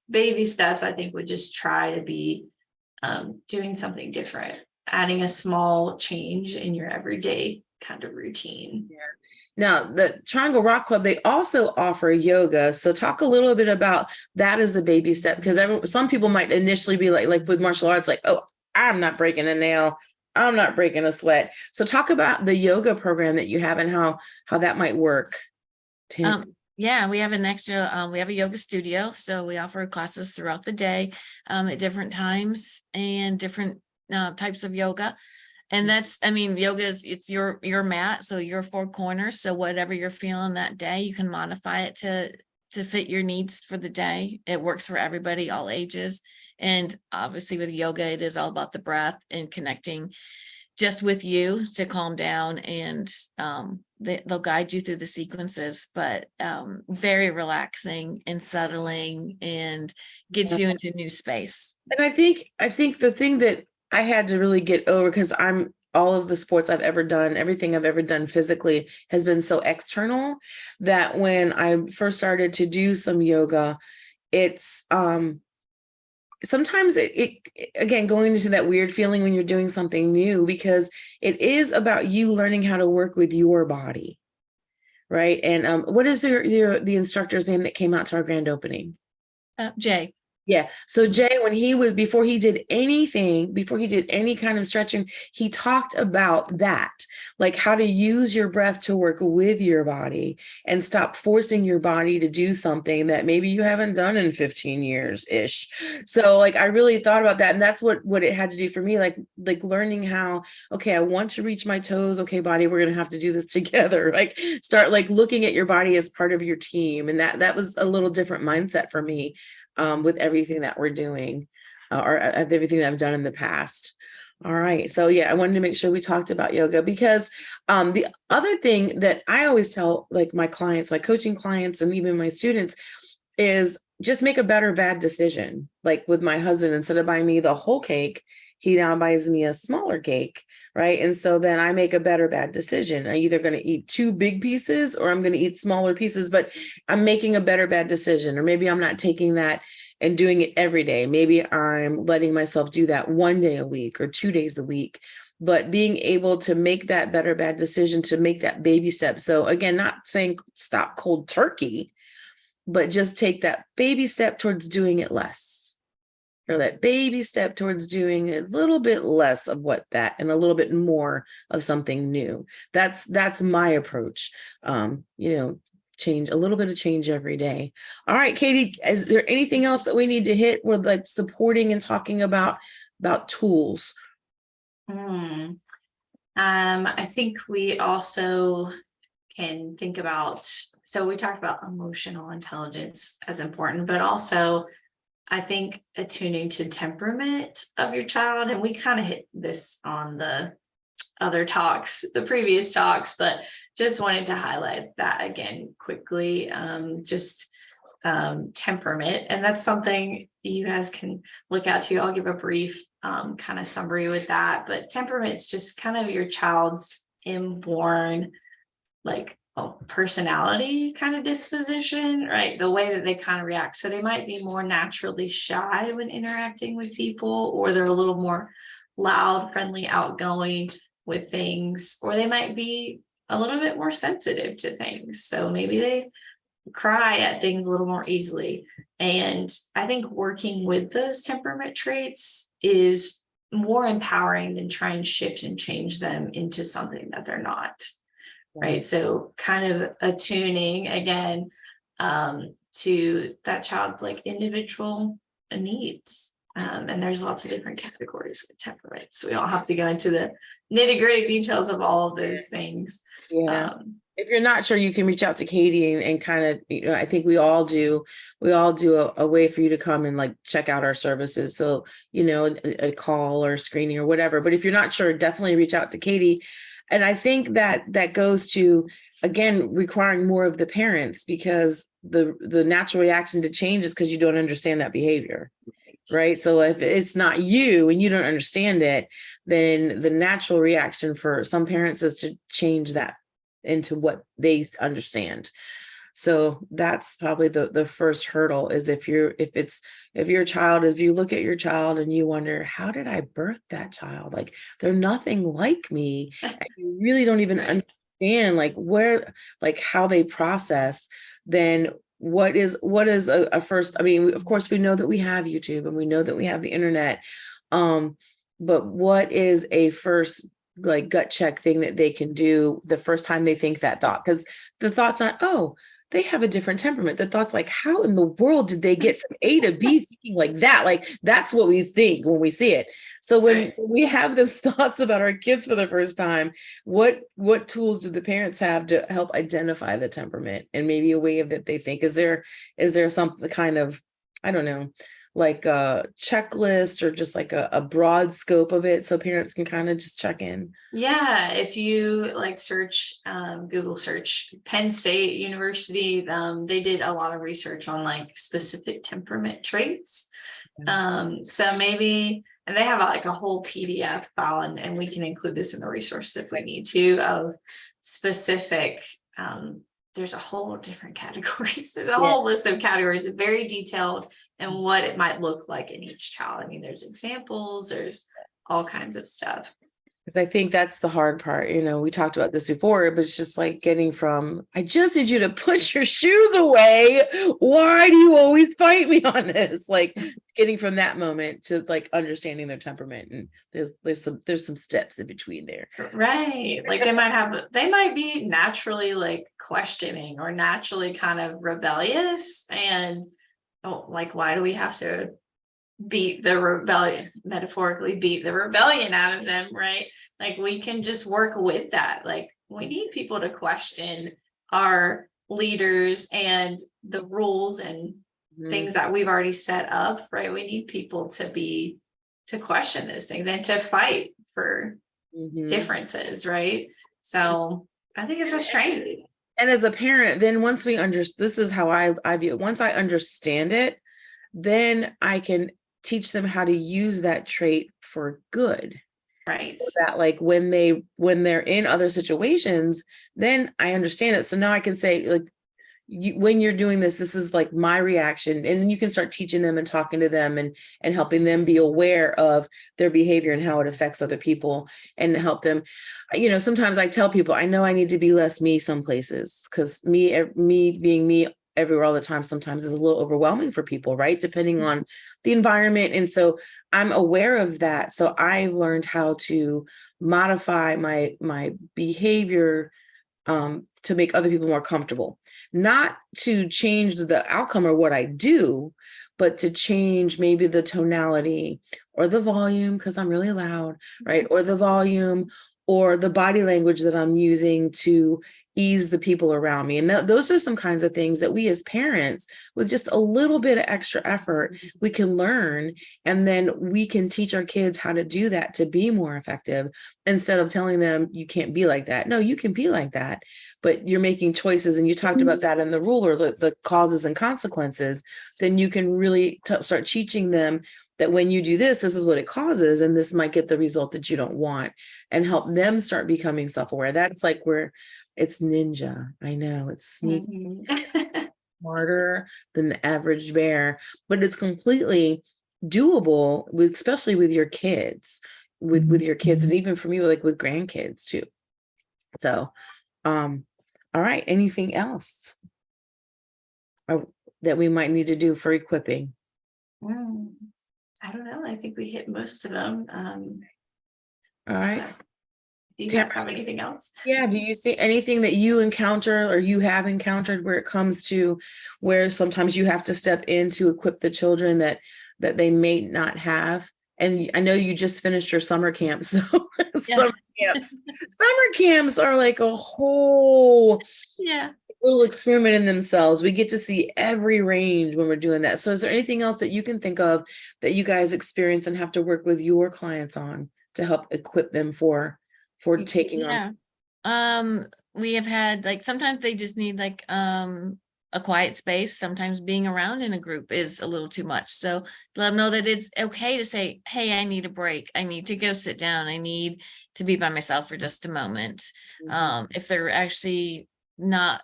baby steps, I think, would just try to be doing something different, adding a small change in your everyday kind of routine. Yeah. Now, the Triangle Rock Club, they also offer yoga. So talk a little bit about that as a baby step, because some people might initially be like with martial arts, like, oh, I'm not breaking a nail, I'm not breaking a sweat. So talk about the yoga program that you have and how that might work. Yeah, we have we have a yoga studio. So we offer classes throughout the day at different times, and different types of yoga. And yoga it's your mat. So your four corners. So whatever you're feeling that day, you can modify it to fit your needs for the day. It works for everybody, all ages. And obviously with yoga, it is all about the breath and connecting just with you to calm down, and they'll guide you through the sequences, but very relaxing and settling, and gets you into a new space. And I think the thing that I had to really get over, because all of the sports I've ever done, everything I've ever done physically has been so external, that when I first started to do some yoga, it's sometimes it again, going into that weird feeling when you're doing something new, because it is about you learning how to work with your body, right? And what is the instructor's name that came out to our grand opening? Jay. Yeah. So Jay, before he did any kind of stretching, he talked about that, like how to use your breath to work with your body and stop forcing your body to do something that maybe you haven't done in 15 years ish. So like, I really thought about that. And that's what it had to do for me. Like learning how, I want to reach my toes. Okay, body, we're going to have to do this together. Like start like looking at your body as part of your team. And that was a little different mindset for me. With everything that we're doing. or of everything that I've done in the past. All right. So yeah, I wanted to make sure we talked about yoga because the other thing that I always tell like my clients, my coaching clients, and even my students is just make a better bad decision. Like with my husband, instead of buying me the whole cake, he now buys me a smaller cake. Right. And so then I make a better bad decision. I'm either going to eat 2 big pieces or I'm going to eat smaller pieces, but I'm making a better bad decision. Or maybe I'm not taking that and doing it every day. Maybe I'm letting myself do that 1 day a week or 2 days a week, but being able to make that better bad decision, to make that baby step. So again, not saying stop cold turkey, but just take that baby step towards doing it less, or that baby step towards doing a little bit less of what that and a little bit more of something new. That's my approach. Change, a little bit of change every day. All right, Katie, is there anything else that we need to hit with like supporting and talking about tools? I think we also can think about, so we talked about emotional intelligence as important, but also I think attuning to temperament of your child. And we kind of hit this on the other talks, the previous talks, but just wanted to highlight that again quickly. Temperament. And that's something you guys can look at too. I'll give a brief kind of summary with that. But temperament is just kind of your child's inborn like personality kind of disposition, right? The way that they kind of react. So they might be more naturally shy when interacting with people, or they're a little more loud, friendly, outgoing with things, or they might be a little bit more sensitive to things. So maybe they cry at things a little more easily. And I think working with those temperament traits is more empowering than trying to shift and change them into something that they're not. Right. So kind of attuning again to that child's like individual needs. And there's lots of different categories of temperaments. So we don't have to go into the nitty-gritty details of all of those things. Yeah. If you're not sure, you can reach out to Katie and kind of, I think we all do a way for you to come and like check out our services. So, a call or screening or whatever. But if you're not sure, definitely reach out to Katie. And I think that goes to, again, requiring more of the parents, because the natural reaction to change is because you don't understand that behavior, right? So if it's not you and you don't understand it, then the natural reaction for some parents is to change that into what they understand. So that's probably the first hurdle, is if you look at your child and you wonder, how did I birth that child? Like, they're nothing like me. And you really don't even understand how they process, then what is a first, I mean, of course we know that we have YouTube and we know that we have the internet. But what is a first like gut check thing that they can do the first time they think that thought? Because the thought's not, oh, they have a different temperament. The thought's like, how in the world did they get from A to B thinking like that? Like, that's what we think when we see it. So when we have those thoughts about our kids for the first time, what tools do the parents have to help identify the temperament, and maybe a way of that they think? Is there something kind of, I don't know, like a checklist or just like a broad scope of it so parents can kind of just check in? Yeah, if you like search, Google search Penn State University, they did a lot of research on like specific temperament traits. So maybe, and they have like a whole PDF file, and we can include this in the resource if we need to, of specific, there's a whole different categories. There's a whole list of categories, very detailed, and what it might look like in each child. I mean, there's examples, there's all kinds of stuff. Because I think that's the hard part. We talked about this before, but it's just like getting from, I just need you to put your shoes away. Why do you always fight me on this? Like getting from that moment to like understanding their temperament. And there's some steps in between there. Right. Like they might be naturally like questioning or naturally kind of rebellious. And like, why do we have to beat the rebellion, metaphorically beat the rebellion out of them, right? Like we can just work with that. Like we need people to question our leaders and the rules and Mhm. things that we've already set up, right? We need people to question those things and to fight for Mhm. differences, right? So I think it's a strength. And as a parent, then once we understand, this is how I view it. Once I understand it, then I can teach them how to use that trait for good. Right. So that like when they're in other situations, then I understand it. So now I can say like, when you're doing this, this is like my reaction, and then you can start teaching them and talking to them and helping them be aware of their behavior and how it affects other people, and help them. Sometimes I tell people I know I need to be less me some places, because me being me everywhere all the time sometimes is a little overwhelming for people, right? Depending on the environment. And so I'm aware of that. So I've learned how to modify my behavior to make other people more comfortable, not to change the outcome or what I do, but to change maybe the tonality or the volume, because I'm really loud, right? Or the volume or the body language that I'm using to ease the people around me. And those are some kinds of things that we as parents, with just a little bit of extra effort, we can learn. And then we can teach our kids how to do that to be more effective, instead of telling them you can't be like that. No, you can be like that, but you're making choices. And you talked about that in the ruler, the causes and consequences. Then you can really start teaching them that when you do this, this is what it causes, and this might get the result that you don't want, and help them start becoming self-aware. That's like where it's ninja. I know it's sneaky, Mhm. smarter than the average bear, but it's completely doable, especially with your kids, with your kids, and even for me, like with grandkids too. So, all right. Anything else that we might need to do for equipping? Mm, I don't know. I think we hit most of them. All right. Do you Tamara, guys have anything else? yeah, do you see anything that you encounter or you have encountered where it comes to where sometimes you have to step in to equip the children that they may not have? And I know you just finished your summer camp, so Yeah. summer camps are like a whole Yeah. little experiment in themselves. We get to see every range when we're doing that. So is there anything else that you can think of that you guys experience and have to work with your clients on to help equip them for taking on? Yeah. We have had like sometimes they just need like a quiet space. Sometimes being around in a group is a little too much. So let them know that it's okay to say, hey, I need a break. I need to go sit down. I need to be by myself for just a moment. If they're actually not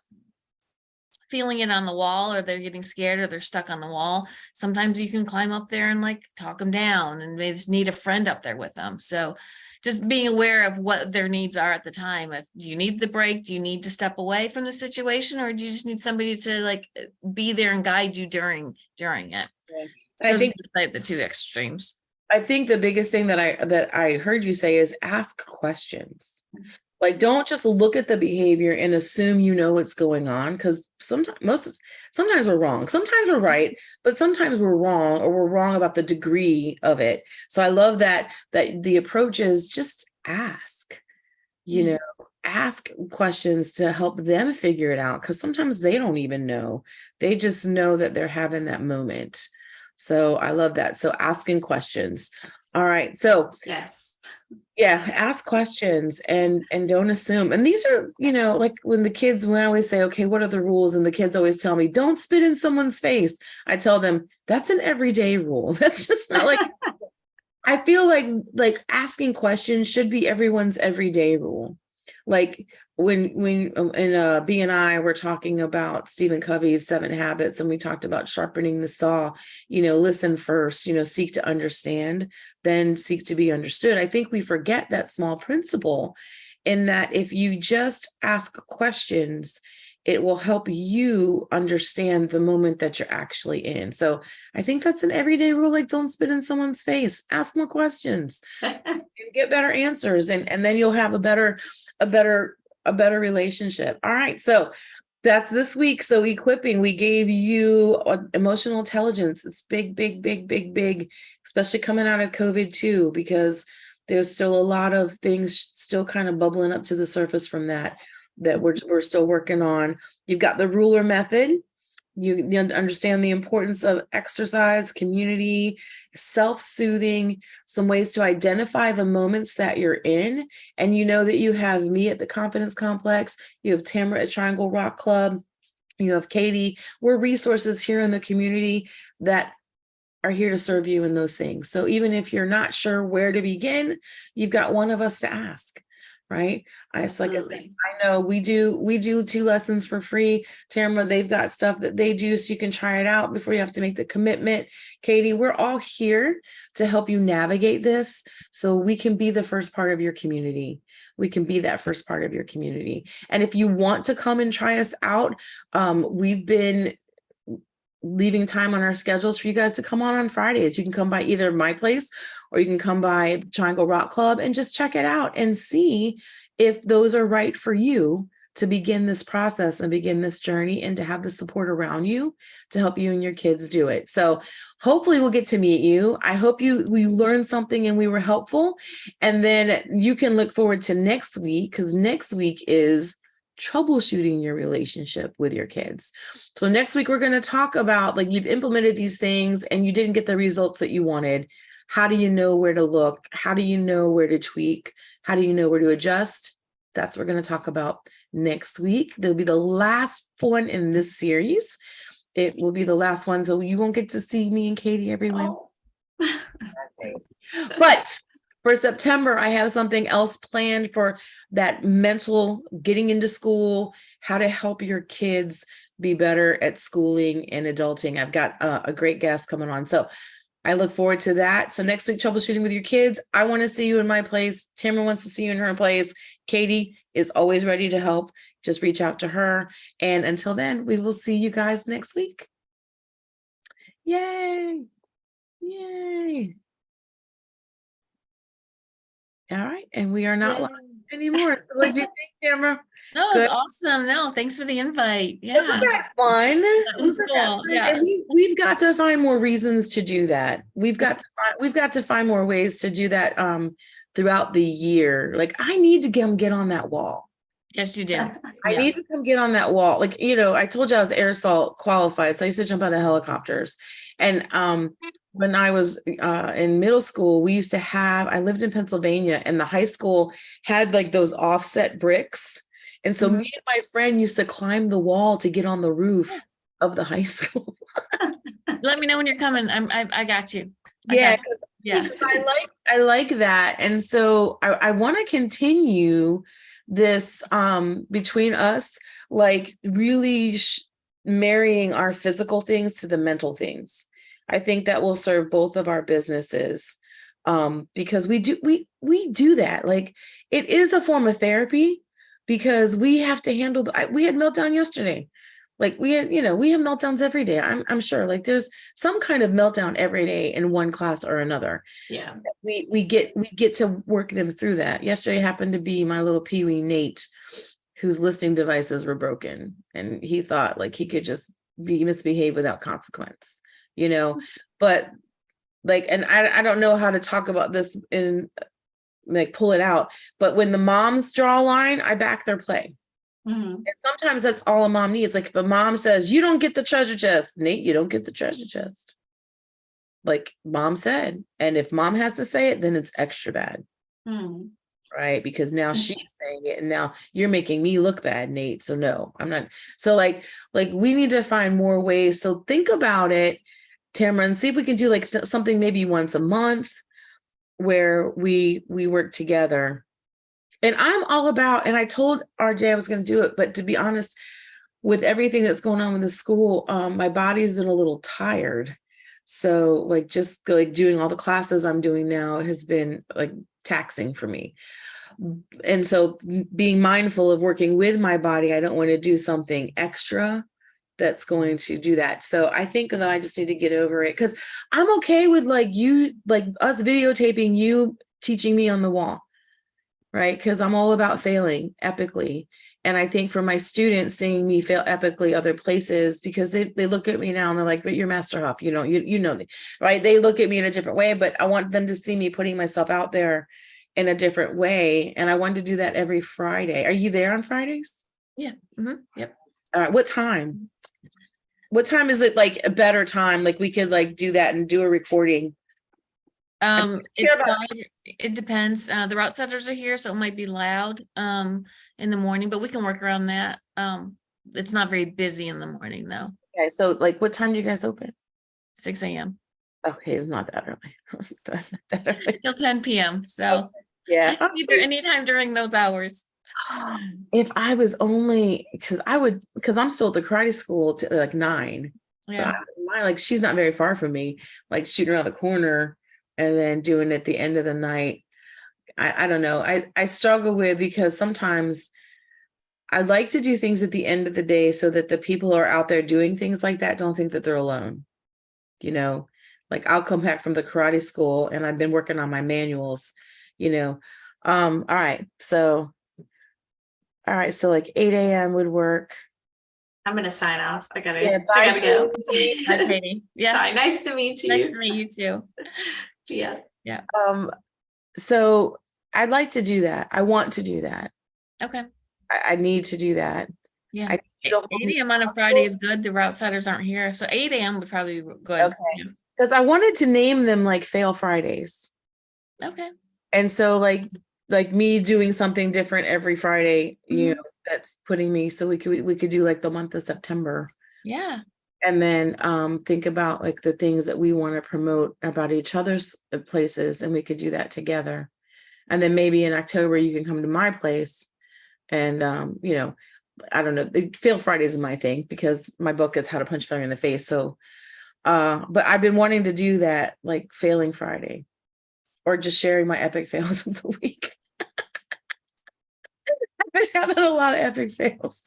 feeling it on the wall, or they're getting scared, or they're stuck on the wall, sometimes you can climb up there and like talk them down, and they just need a friend up there with them. So just being aware of what their needs are at the time. If do you need the break, do you need to step away from the situation, or do you just need somebody to like be there and guide you during it? I Those think are just like the two extremes. the biggest thing that I heard you say is ask questions. Like, don't just look at the behavior and assume you know what's going on, because sometimes we're wrong. Sometimes we're right, but sometimes we're wrong, or we're wrong about the degree of it. So I love that the approach is just ask, Yeah. ask questions to help them figure it out, because sometimes they don't even know. They just know that they're having that moment. So I love that. So asking questions. All right. So Yes. yeah, ask questions and don't assume. And these are, like when I always say, okay, what are the rules? And the kids always tell me, don't spit in someone's face. I tell them that's an everyday rule. That's just not like, I feel like asking questions should be everyone's everyday rule. Like when in B and I we're talking about Stephen Covey's 7 Habits, and we talked about sharpening the saw, listen first, seek to understand, then seek to be understood. I think we forget that small principle, in that if you just ask questions, it will help you understand the moment that you're actually in. So I think that's an everyday rule. Like, don't spit in someone's face, ask more questions and get better answers. And then you'll have a better relationship. All right. So that's this week. So equipping, we gave you emotional intelligence. It's big, big, big, big, big, especially coming out of COVID too, because there's still a lot of things still kind of bubbling up to the surface from that we're still working on. You've got the ruler method, You understand the importance of exercise, community, self-soothing, some ways to identify the moments that you're in. And you know that you have me at the Confidence Complex, you have Tamara at Triangle Rock Club, you have Katie. We're resources here in the community that are here to serve you in those things. So even if you're not sure where to begin, you've got one of us to ask, right? Absolutely. I know we do 2 lessons for free. Tamara, they've got stuff that they do so you can try it out before you have to make the commitment. Katie, we're all here to help you navigate this so we can be the first part of your community. We can be that first part of your community. And if you want to come and try us out, we've been leaving time on our schedules for you guys to come on Fridays. You can come by either my place or you can come by Triangle Rock Club and just check it out and see if those are right for you to begin this process and begin this journey and to have the support around you to help you and your kids do it. So hopefully we'll get to meet you. I hope we learned something and we were helpful. And then you can look forward to next week, because next week is troubleshooting your relationship with your kids. So next week, we're going to talk about, like, you've implemented these things and you didn't get the results that you wanted. How do you know where to look? How do you know where to tweak? How do you know where to adjust? That's what we're going to talk about next week. There'll be the last one in this series. It will be the last one. So you won't get to see me and Katie every Wednesday. But for September, I have something else planned for that mental getting into school, how to help your kids be better at schooling and adulting. I've got a great guest coming on. So I look forward to that. So next week, troubleshooting with your kids. I want to see you in my place. Tamara wants to see you in her place. Katie is always ready to help. Just reach out to her. And until then, we will see you guys next week. Yay. Yay. All right. And we are not live anymore. So what do you think, Tamara? No, it was Good. awesome. No, thanks for the invite. Yeah, Wasn't that fun? that was Wasn't that cool. fun? Yeah. And we've got to find more reasons to do that. We've got to find more ways to do that throughout the year. Like, I need to get on that wall. Yes, you did. I need to come get on that wall. Like, I told you I was air assault qualified, so I used to jump out of helicopters. And when I was in middle school, I lived in Pennsylvania, and the high school had like those offset bricks. And so me and my friend used to climb the wall to get on the roof of the high school. Let me know when you're coming. I got you. Because Yeah. I like that. And so I want to continue this between us, like really marrying our physical things to the mental things. I think that will serve both of our businesses, because we do that. Like, it is a form of therapy, because we have to handle we had meltdown yesterday. Like, we have meltdowns every day. I'm sure, like, there's some kind of meltdown every day in one class or another. Yeah. We get to work them through that. Yesterday happened to be my little peewee Nate, whose listening devices were broken, and he thought like he could just misbehave without consequence, but like, and I don't know how to talk about this in, like, pull it out, but when the moms draw a line, I back their play. And sometimes that's all a mom needs. Like, if a mom says, you don't get the treasure chest, Nate, you don't get the treasure chest. Like mom said. And if mom has to say it, then it's extra bad. Right? Because now she's saying it, and now you're making me look bad, Nate. So no, I'm not. So like we need to find more ways. So think about it, Tamara, and see if we can do like something maybe once a month where we work together. And I'm all about, and I told RJ I was going to do it, but to be honest, with everything that's going on with the school, my body's been a little tired. So like, just like doing all the classes I'm doing now has been like taxing for me. And so being mindful of working with my body, I don't want to do something extra that's going to do that. So I think that I just need to get over it, because I'm okay with like us videotaping you teaching me on the wall. Right? Because I'm all about failing epically. And I think for my students, seeing me fail epically other places, because they look at me now and they're like, but you're Master Huff, you know, right? They look at me in a different way, but I want them to see me putting myself out there in a different way. And I want to do that every Friday. Are you there on Fridays? Yeah. Yep. All right. What time? what time is it like a better time? Like we could like do that and do a recording. It's about- quiet. It depends. The route setters are here, so it might be loud, in the morning, but we can work around that. It's not very busy in the morning though, Okay, so like what time do you guys open? 6 a.m. Okay, it's not that early. That early. till 10 p.m. So Yeah. I can be there anytime during those hours. If I was only because I'm still at the karate school to like 9. So Yeah. like she's not very far from me, like shooting around the corner and then doing it at the end of the night. I don't know. I struggle with because sometimes I like to do things at the end of the day so that the people who are out there doing things like that don't think that they're alone. You know, like I'll come back from the karate school and I've been working on my manuals, you know. All right. So like 8 a.m. would work. I'm gonna sign off. I gotta Yeah, I gotta go. Bye, Katie. Yeah. Bye. Nice to meet you. Nice to meet you too. See ya. So I'd like to do that. I want to do that. Okay. I need to do that. Yeah. I need to hold 8 me a.m. on a Friday is good. The route setters aren't here. So 8 a.m. would probably be good. Okay. Because I wanted to name them like Fail Fridays. Yeah. Okay. And so like me doing something different every Friday, you know, that's putting me, so we could do like the month of September. Yeah. And then think about like the things that we want to promote about each other's places, and we could do that together. And then maybe in October you can come to my place, and you know, I don't know, the Fail Fridays is my thing because my book is How to Punch Failure in the Face. So but I've been wanting to do that, like Failing Friday, or just sharing my epic fails of the week. I've been having a lot of epic fails.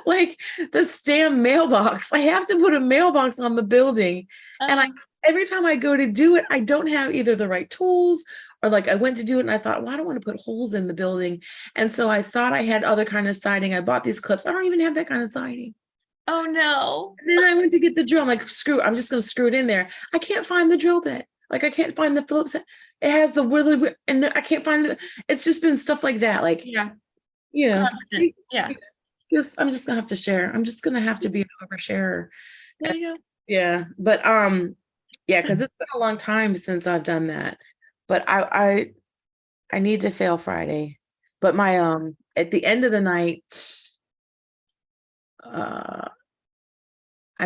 Like the stamp mailbox. I have to put a mailbox on the building. And every time I go to do it, I don't have either the right tools, or like I went to do it and I thought, well, I don't want to put holes in the building. And so I thought I had other kind of siding. I bought these clips. I don't even have that kind of siding. Oh no. And then I went to get the drill. I'm like, screw, I'm just going to screw it in there. I can't find the drill bit. Like I can't find the Phillips. It has the really, and I can't find it. It's just been stuff like that. Like, Yeah. you know, Constant. Yeah. I'm just gonna have to share. I'm just gonna have to be an oversharer. There you go. Yeah. But yeah, because it's been a long time since I've done that. But I need to Fail Friday. But my at the end of the night, I've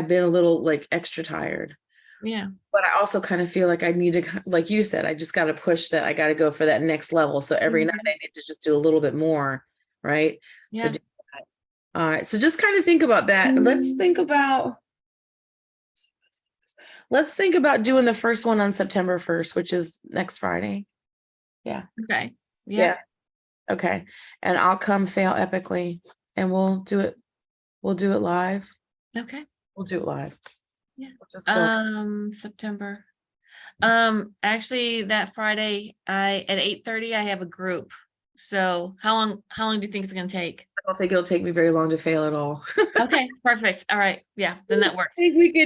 been a little like extra tired. Yeah. But I also kind of feel like I need to, like you said, I just got to push that. I got to go for that next level. So every night I need to just do a little bit more, right? Yeah. To do that. All right. So just kind of think about that. Let's think about doing the first one on September 1st, which is next Friday. Yeah. Okay. Yeah. Okay. And I'll come fail epically, and we'll do it. We'll do it live. Okay. We'll do it live. Yeah. We'll just go. September. Actually that Friday at 8:30 I have a group. So how long do you think it's gonna take? I don't think it'll take me very long to fail at all. Okay, perfect. All right. Yeah, then that works. I think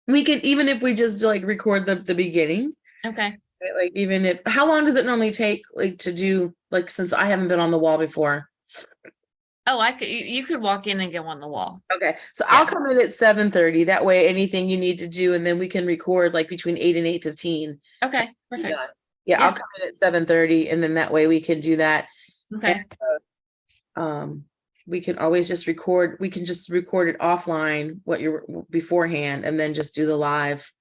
we could, even if we just like record the beginning, Okay. right? Like even if, how long does it normally take like to do, like, since I haven't been on the wall before? Oh, you could walk in and go on the wall. Okay. So Yeah. I'll come in at 7:30. That way anything you need to do, and then we can record like between 8 and 8:15. Okay, perfect. Yeah, Yeah. I'll come in at 7:30, and then that way we can do that. Okay. And, we can always just record, we can just record it offline what you're beforehand, and then just do the live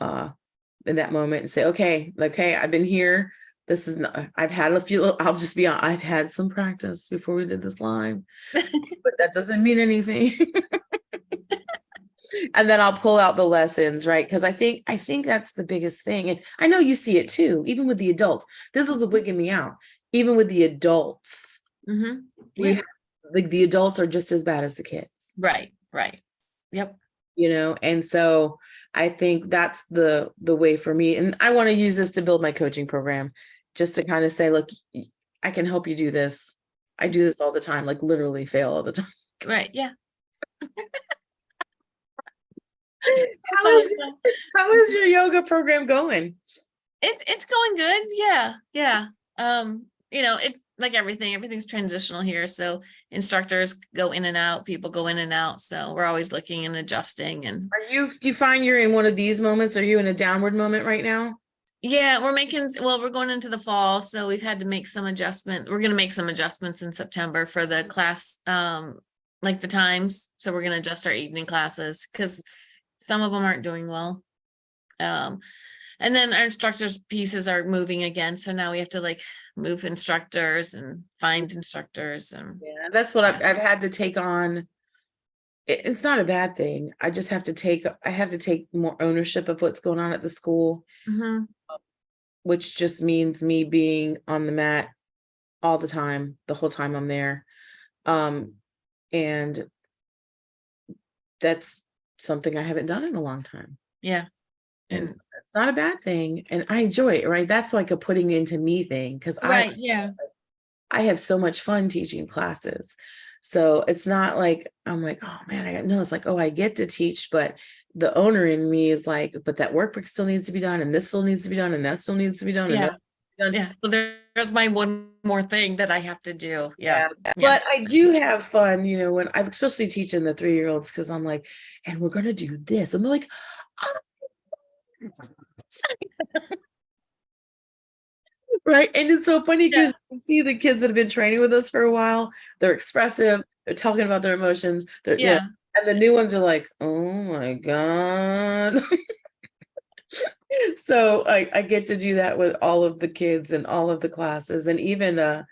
in that moment and say, okay, I've been here. This is not, I've had a few, I'll just be on, I've had some practice before we did this live, but that doesn't mean anything. And then I'll pull out the lessons, right? Because I think that's the biggest thing. And I know you see it too, even with the adults. This is wigging me out. Even with the adults, Yeah. like the adults are just as bad as the kids. Right. Yep. You know, and so I think that's the way for me. And I want to use this to build my coaching program, just to kind of say, look, I can help you do this. I do this all the time, like literally fail all the time. Right. Yeah. How is your yoga program going? It's going good. Yeah. Yeah. like everything's transitional here. So instructors go in and out, people go in and out. So we're always looking and adjusting and Do you find you're in one of these moments? Are you in a downward moment right now? yeah, we're going into the fall, so we've had to make some adjustment. We're gonna make some adjustments in September for the class, like the times. So we're gonna adjust our evening classes because some of them aren't doing well. And then our instructors pieces are moving again. So now we have to like move instructors and find instructors and Yeah, that's what I've had to take on. It's not a bad thing. I just have to take more ownership of what's going on at the school, Mhm. which just means me being on the mat all the time, the whole time I'm there. And that's something I haven't done in a long time. Yeah. And And it's not a bad thing. And I enjoy it, right? That's like a putting into me thing because right, yeah. I have so much fun teaching classes. So it's not like I'm like, oh man, I got no, it's like, oh, I get to teach, but the owner in me is like, but that workbook still needs to be done, and this still needs to be done, and that still needs to be done, and Yeah. that's done. Yeah. So there's my one more thing that I have to do. Yeah. Yeah. But I do have fun, when I'm especially teaching the 3-year-olds, because I'm like, and we're gonna do this. I'm like, oh. Right. And it's so funny because you can see the kids that have been training with us for a while, they're expressive, they're talking about their emotions, Yeah. and the new ones are like, oh my God. So I get to do that with all of the kids and all of the classes. And even I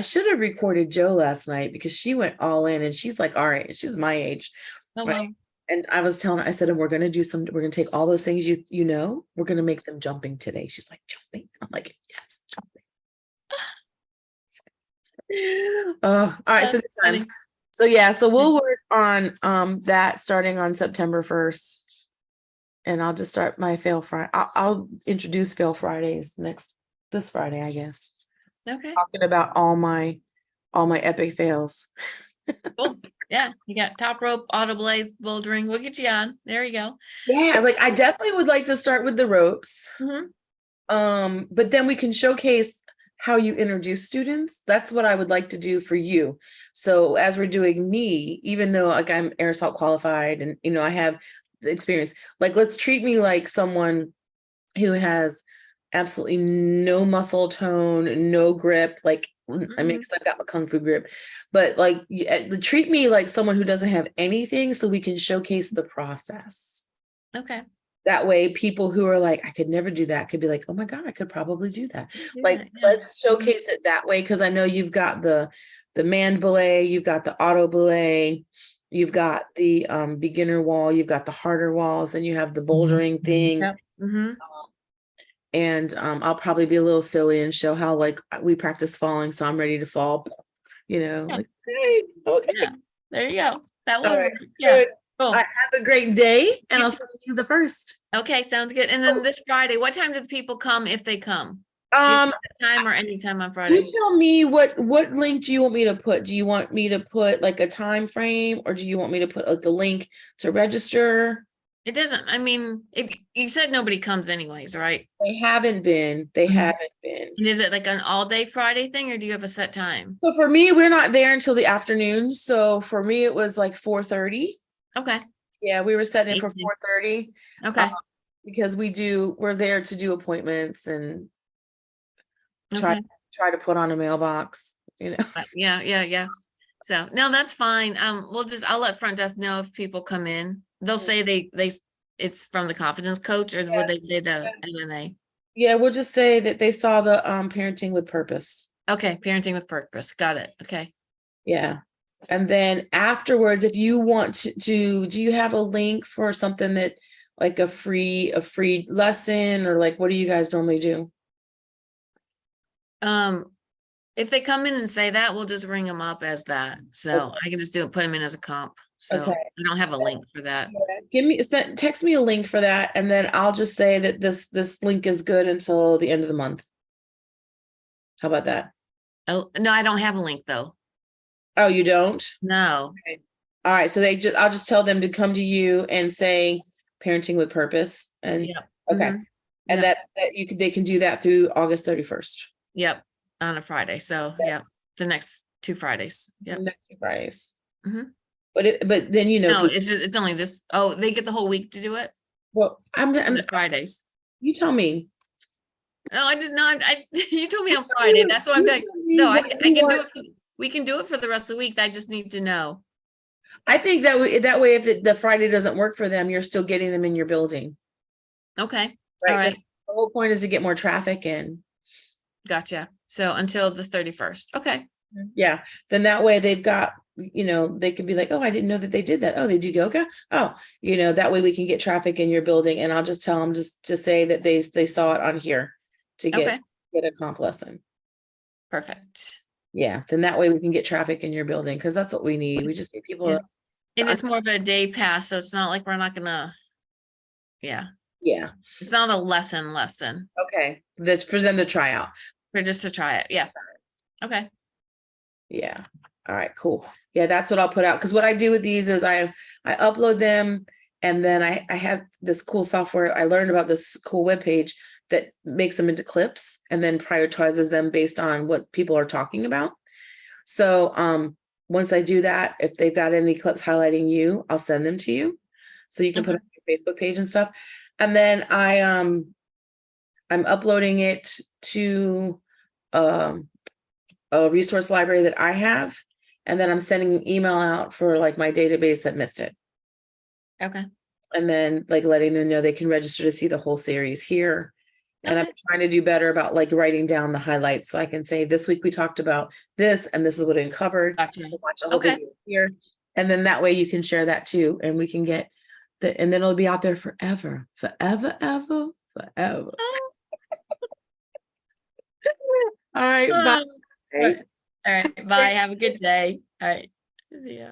should have recorded Joe last night because she went all in and she's like, all right, she's my age. Oh, Right. wow. And I was telling her, I said, and we're gonna take all those things we're gonna make them jumping today. She's like, jumping. I'm like, yes, jumping. Oh, all right. So good That's funny. times. So yeah, so we'll work on that starting on September 1st. And I'll just start my Fail Friday. I'll introduce Fail Fridays this Friday, I guess. Okay. Talking about all my epic fails. Cool. Yeah. You got top rope, auto blaze, bouldering. We'll get you on. There you go. Yeah, like I definitely would like to start with the ropes. Mhm. But then we can showcase how you introduce students. That's what I would like to do for you. So as we're doing me, even though like I'm air assault qualified and I have the experience, like let's treat me like someone who has absolutely no muscle tone, no grip. Like I mean, because I've got my kung fu grip, but like treat me like someone who doesn't have anything, so we can showcase the process. Okay. That way, people who are like, I could never do that could be like, oh my God, I could probably do that. Do Like, that, yeah. let's showcase it that way. Cause I know you've got the manned belay, you've got the auto belay, you've got the beginner wall, you've got the harder walls, and you have the bouldering thing. Yep. Mhm. And I'll probably be a little silly and show how like we practice falling, so I'm ready to fall. Yeah. Like, hey, okay. Yeah. There you go. That All would right, work. Yeah. good. Cool. All right, have a great day, and I'll see you the 1st. Okay, sounds good. And then this Friday, what time do the people come if they come? Do you have a time or any time on You Friday? tell me what link do you want me to put? Do you want me to put like a time frame, or do you want me to put like the link to register? It doesn't, I mean, if you said nobody comes anyways, right? They haven't been. They Mhm. haven't been. And is it like an all day Friday thing or do you have a set time? So for me, we're not there until the afternoon. So for me, it was like 4:30. Okay. Yeah, we were setting for Evening. 4:30 Okay. because we're there to do appointments and Okay. try to put on a mailbox, Yeah. So no, that's fine. I'll let front desk know if people come in. They'll say it's from the confidence coach, or would they say the MMA? Yeah, we'll just say that they saw the Parenting with Purpose. Okay, parenting with purpose. Got it. Okay. Yeah. And then afterwards, if you want to do you have a link for something that like a free lesson, or like what do you guys normally do? If they come in and say that, we'll just ring them up as that. So I can just put them in as a comp. So Okay. I don't have a link for that. Text me a link for that, and then I'll just say that this link is good until the end of the month. How about that? Oh, no, I don't have a link though. Oh, you don't? No. All right, so I'll just tell them to come to you and say Parenting with Purpose, and Yep. okay. Mhm. And Yep. they can do that through August 31st. Yep. on a Friday. So yeah, the next 2 Fridays. Yep. Next two Fridays. Mhm. But then, you know, No, it's only this. Oh, they get the whole week to do it well, on the Fridays. you tell me. No, I did not. You told me on Friday. That's what I'm You saying. tell me No, I what can you do want. it. We can do it for the rest of the week. I just need to know. I think that way, if the Friday doesn't work for them, you're still getting them in your building. Okay. Right. All right. The whole point is to get more traffic in. Gotcha. So until the 31st. Okay. Yeah. Then that way they've got, you know, they can be like, oh, I didn't know that they did that. Oh, they do yoga. Oh, you know, that way we can get traffic in your building. And I'll just tell them just to say that they saw it on here to Okay. get a comp lesson. Perfect. Yeah. Then that way we can get traffic in your building because that's what we need. We just need people. Yeah. And it's more of a day pass, so it's not like we're not gonna. Yeah, Yeah. it's not a lesson. Okay. That's for them to try out. We're just to try it. Yeah. Okay. Yeah. All right, cool. Yeah, that's what I'll put out. Because what I do with these is I upload them and then I have this cool software. I learned about this cool webpage that makes them into clips and then prioritizes them based on what people are talking about. So once I do that, if they've got any clips highlighting you, I'll send them to you. So you can put it on your Facebook page and stuff. And then I'm uploading it to a resource library that I have. And then I'm sending an email out for like my database that missed it. Okay. And then like letting them know they can register to see the whole series here. And I'm Okay. trying to do better about like writing down the highlights. So I can say this week we talked about this and this is what it covered. Gotcha. Watch a whole Okay. video here. And then that way you can share that too. And we can get and then it'll be out there forever, forever. All right. Bye. All right. Bye. Have a good day. All right. See ya.